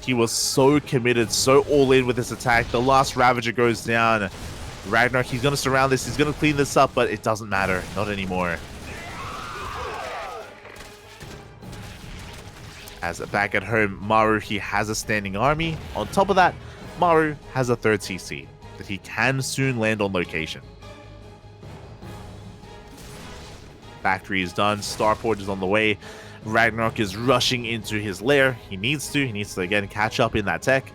He was so committed, so all in with this attack. The last Ravager goes down. RagnaroK, he's going to surround this. He's going to clean this up, but it doesn't matter. Not anymore. As back at home, Maru, he has a standing army. On top of that, Maru has a 3rd CC that he can soon land on location. Factory is done. Starport is on the way. RagnaroK is rushing into his lair. He needs to again catch up in that tech.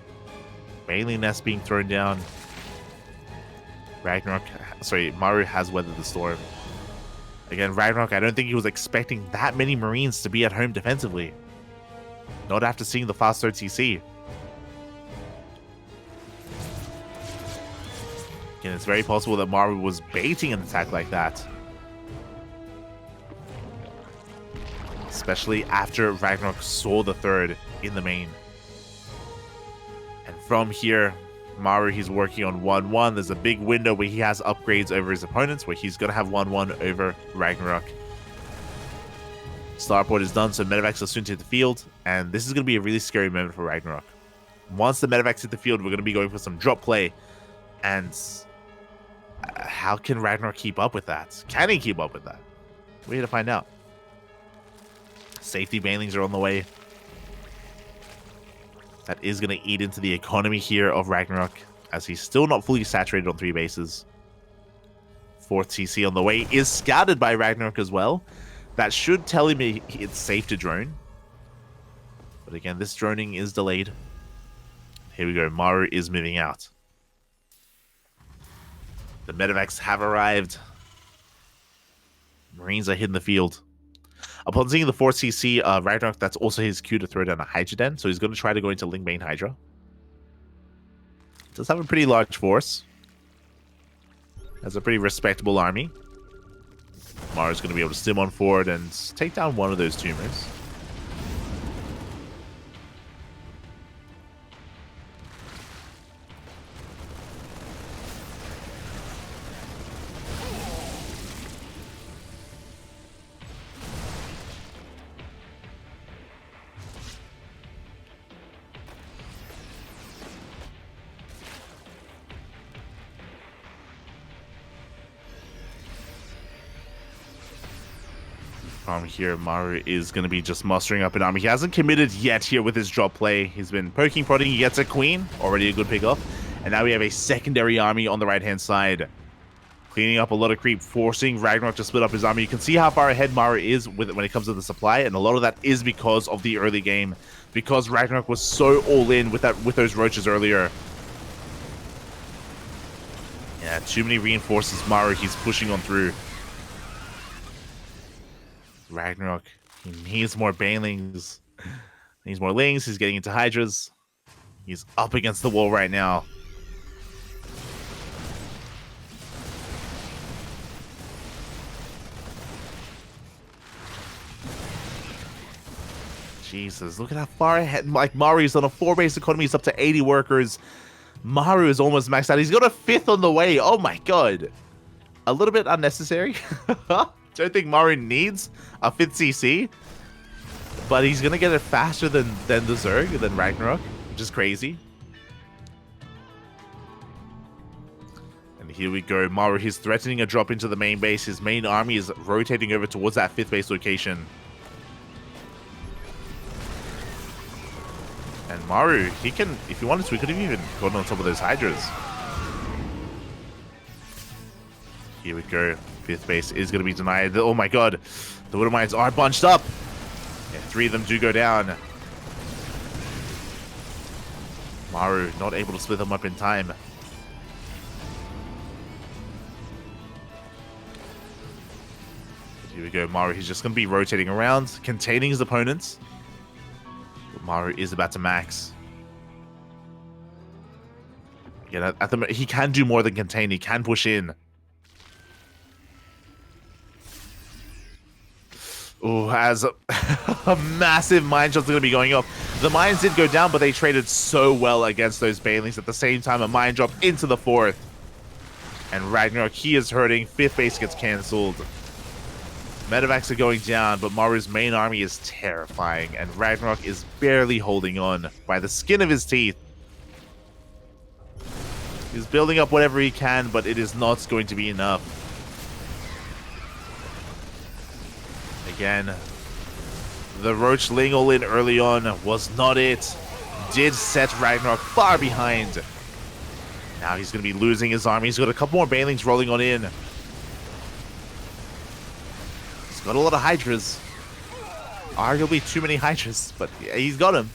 Mailing Nest being thrown down. Maru has weathered the storm. Again, RagnaroK, I don't think he was expecting that many Marines to be at home defensively. Not after seeing the fast 3rd CC. Again, it's very possible that Maru was baiting an attack like that. Especially after RagnaroK saw the 3rd in the main. And from here, Maru, he's working on 1-1. There's a big window where he has upgrades over his opponents, where he's going to have 1-1 over RagnaroK. Starport is done, so medevacs are soon to hit the field, and this is going to be a really scary moment for RagnaroK. Once the medevacs hit the field, we're going to be going for some drop play, and how can RagnaroK keep up with that? Can he keep up with that? We're here to find out. Safety banelings are on the way. That is going to eat into the economy here of RagnaroK, as he's still not fully saturated on 3 bases. 4th CC on the way is scouted by RagnaroK as well. That should tell him it's safe to drone. But again, this droning is delayed. Here we go. Maru is moving out. The medevacs have arrived. Marines are hitting the field. Upon seeing the 4th CC, RagnaroK, that's also his cue to throw down a Hydra Den. So he's going to try to go into Ling main Hydra. Does have a pretty large force. Has a pretty respectable army. Maru's going to be able to stim on forward and take down one of those tumors. from here, Maru is going to be just mustering up an army. He hasn't committed yet here with his drop play. He's been poking, prodding. He gets a queen. Already a good pickup. And now we have a secondary army on the right-hand side. Cleaning up a lot of creep, forcing RagnaroK to split up his army. You can see how far ahead Maru is with it when it comes to the supply. And a lot of that is because of the early game. Because RagnaroK was so all in with those roaches earlier. Yeah, too many reinforces Maru. He's pushing on through. RagnaroK, he needs more banelings. He needs more lings. He's getting into hydras. He's up against the wall right now. Jesus, look at how far ahead. Like, Maru's on a 4-base economy. He's up to 80 workers. Maru is almost maxed out. He's got a 5th on the way. Oh my god. A little bit unnecessary. Don't think Maru needs a 5th CC. But he's going to get it faster than the Zerg, than RagnaroK, which is crazy. And here we go. Maru, he's threatening a drop into the main base. His main army is rotating over towards that 5th base location. And Maru, he can, if he wanted to, he could have even gotten on top of those hydras. Here we go. 5th base is going to be denied. Oh my god. The Widow Mines are bunched up. Yeah, 3 of them do go down. Maru not able to split them up in time. Here we go. Maru, he's just going to be rotating around, containing his opponents. Maru is about to max. Yeah, he can do more than contain. He can push in. Oh, as a massive mine shot's going to be going off. The mines did go down, but they traded so well against those banelings. At the same time, a mine drop into the 4th. And RagnaroK, he is hurting. 5th base gets cancelled. Medevacs are going down, but Maru's main army is terrifying, and RagnaroK is barely holding on by the skin of his teeth. He's building up whatever he can, but it is not going to be enough. Again, the Roach Ling all in early on was not it. Did set RagnaroK far behind. Now he's going to be losing his army. He's got a couple more banelings rolling on in. Got a lot of hydras. Arguably too many hydras, but yeah, he's got him.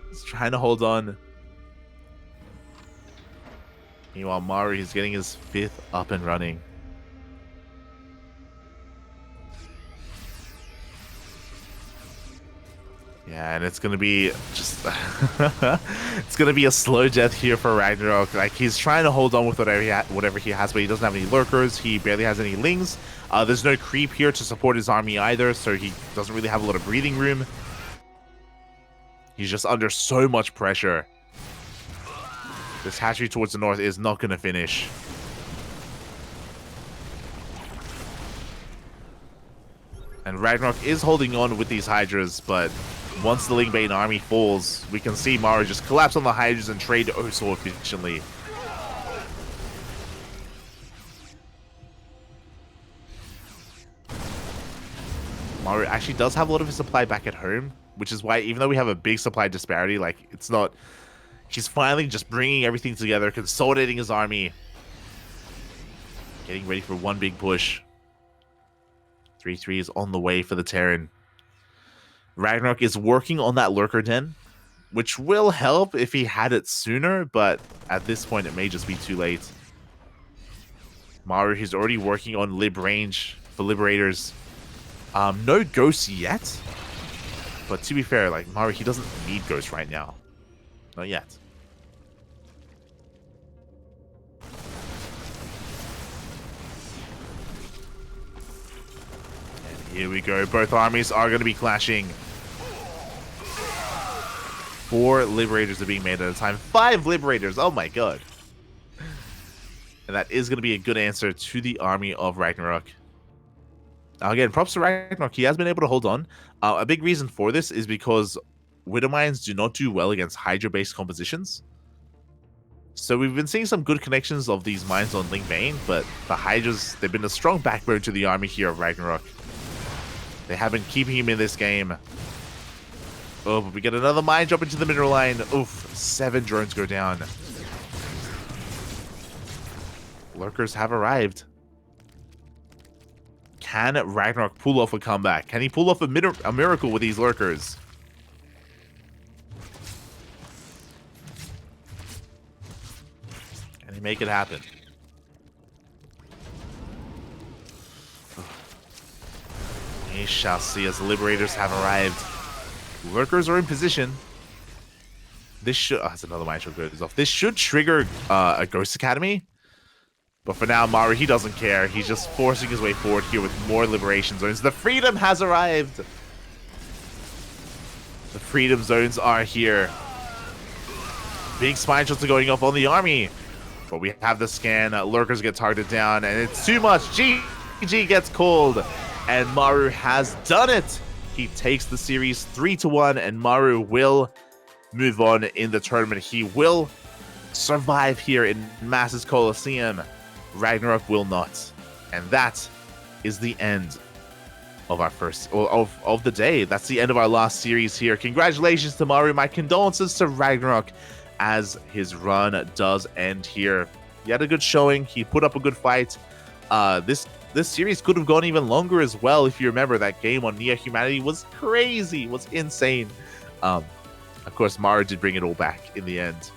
He's trying to hold on. Meanwhile, Maru, he's getting his 5th up and running. Yeah, and it's gonna be just it's gonna be a slow death here for RagnaroK. Like, he's trying to hold on with whatever he has, but he doesn't have any lurkers. He barely has any lings. There's no creep here to support his army either, so he doesn't really have a lot of breathing room. He's just under so much pressure. This hatchery towards the north is not gonna finish. And RagnaroK is holding on with these hydras, but once the Lingbane army falls, we can see Maru just collapse on the hydras and trade oh so efficiently. Maru actually does have a lot of his supply back at home, which is why, even though we have a big supply disparity, like, it's not... He's finally just bringing everything together, consolidating his army. Getting ready for one big push. 3-3 is on the way for the Terran. RagnaroK is working on that Lurker Den, which will help if he had it sooner, but at this point it may just be too late. Maru, he's already working on lib range for Liberators. No ghosts yet, but to be fair, like, Maru, he doesn't need ghosts right now. Not yet. And here we go. Both armies are going to be clashing. 4 Liberators are being made at a time. 5 Liberators! Oh my god. And that is going to be a good answer to the army of RagnaroK. Now again, props to RagnaroK. He has been able to hold on. A big reason for this is because Widow Mines do not do well against Hydra-based compositions. So we've been seeing some good connections of these mines on Lingbane, but the Hydras, they've been a strong backbone to the army here of RagnaroK. They have been keeping him in this game. Oh, but we get another mine drop into the mineral line. Oof, 7 drones go down. Lurkers have arrived. Can RagnaroK pull off a comeback? Can he pull off a miracle with these lurkers? Can he make it happen? We shall see as the Liberators have arrived. Lurkers are in position. This should... Oh, that's another mine shot goes off. This should trigger a Ghost Academy. But for now, Maru, he doesn't care. He's just forcing his way forward here with more liberation zones. The freedom has arrived. The freedom zones are here. Big spine shots are going off on the army. But we have the scan. Lurkers get targeted down, and it's too much. GG gets called. And Maru has done it. He takes the series 3-1, and Maru will move on in the tournament. He will survive here in Masters Coliseum. RagnaroK will not. And that is the end of our first of the day. That's the end of our last series here. Congratulations to Maru. My condolences to RagnaroK as his run does end here. He had a good showing. He put up a good fight. This series could have gone even longer as well. If you remember, that game on Neo Humanity was crazy, was insane. Of course, Maru did bring it all back in the end.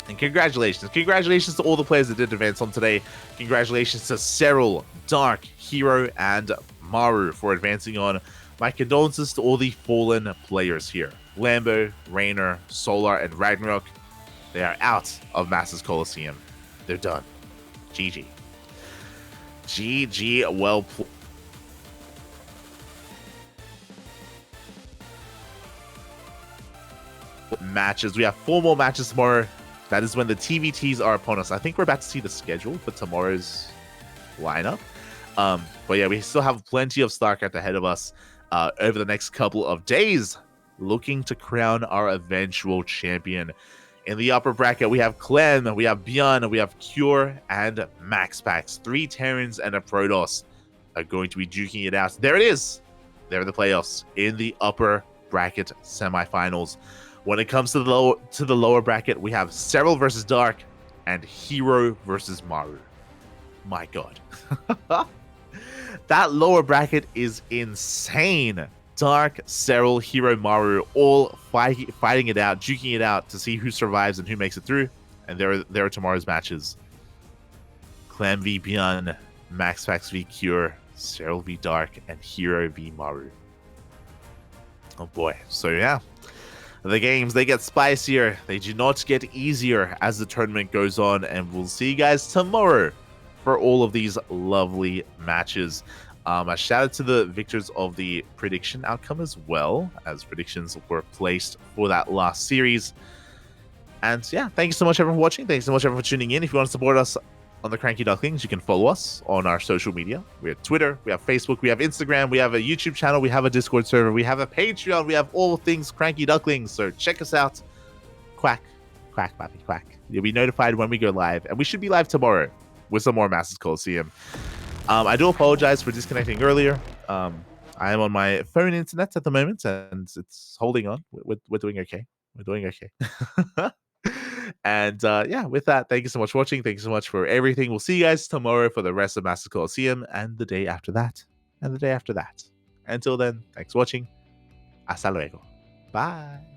And congratulations. Congratulations to all the players that did advance on today. Congratulations to Cyril, Dark, Hero, and Maru for advancing on. My condolences to all the fallen players here. Lambo, Rainer, Solar, and RagnaroK. They are out of Masters Coliseum. They're done. GG. GG, well played. Matches. We have 4 more matches tomorrow. That is when the TvTs are upon us. I think we're about to see the schedule for tomorrow's lineup. But yeah, we still have plenty of StarCraft ahead of us over the next couple of days, looking to crown our eventual champion. In the upper bracket, we have Clem, we have Bjorn, we have Cure, and MaxPax. 3 Terrans and a Protoss are going to be duking it out. There it is. There are the playoffs in the upper bracket semifinals. When it comes to the lower bracket, we have Cyril versus Dark and Hero versus Maru. My God. That lower bracket is insane. Dark, Cyril, Hero, Maru, all fighting it out, duking it out to see who survives and who makes it through. And there are tomorrow's matches. Clan v Bjorn, MaxPax v Cure, Cyril v Dark, and Hero v Maru. Oh boy. So yeah. The games, they get spicier. They do not get easier as the tournament goes on. And we'll see you guys tomorrow for all of these lovely matches. A shout out to the victors of the prediction outcome as well, as predictions were placed for that last series. And yeah, thank you so much everyone for watching. Thanks so much everyone for tuning in. If you want to support us on the CranKy Ducklings, you can follow us on our social media. We have Twitter, we have Facebook, we have Instagram, we have a YouTube channel, we have a Discord server, we have a Patreon, we have all things CranKy Ducklings. So check us out. Quack, quack, pappy, quack. You'll be notified when we go live, and we should be live tomorrow with some more Masters Coliseum. I do apologize for disconnecting earlier. I am on my phone internet at the moment, and it's holding on. We're doing okay. We're doing okay. And yeah, with that, thank you so much for watching. Thank you so much for everything. We'll see you guys tomorrow for the rest of Masters Coliseum, and the day after that, and the day after that. Until then, thanks for watching. Hasta luego. Bye.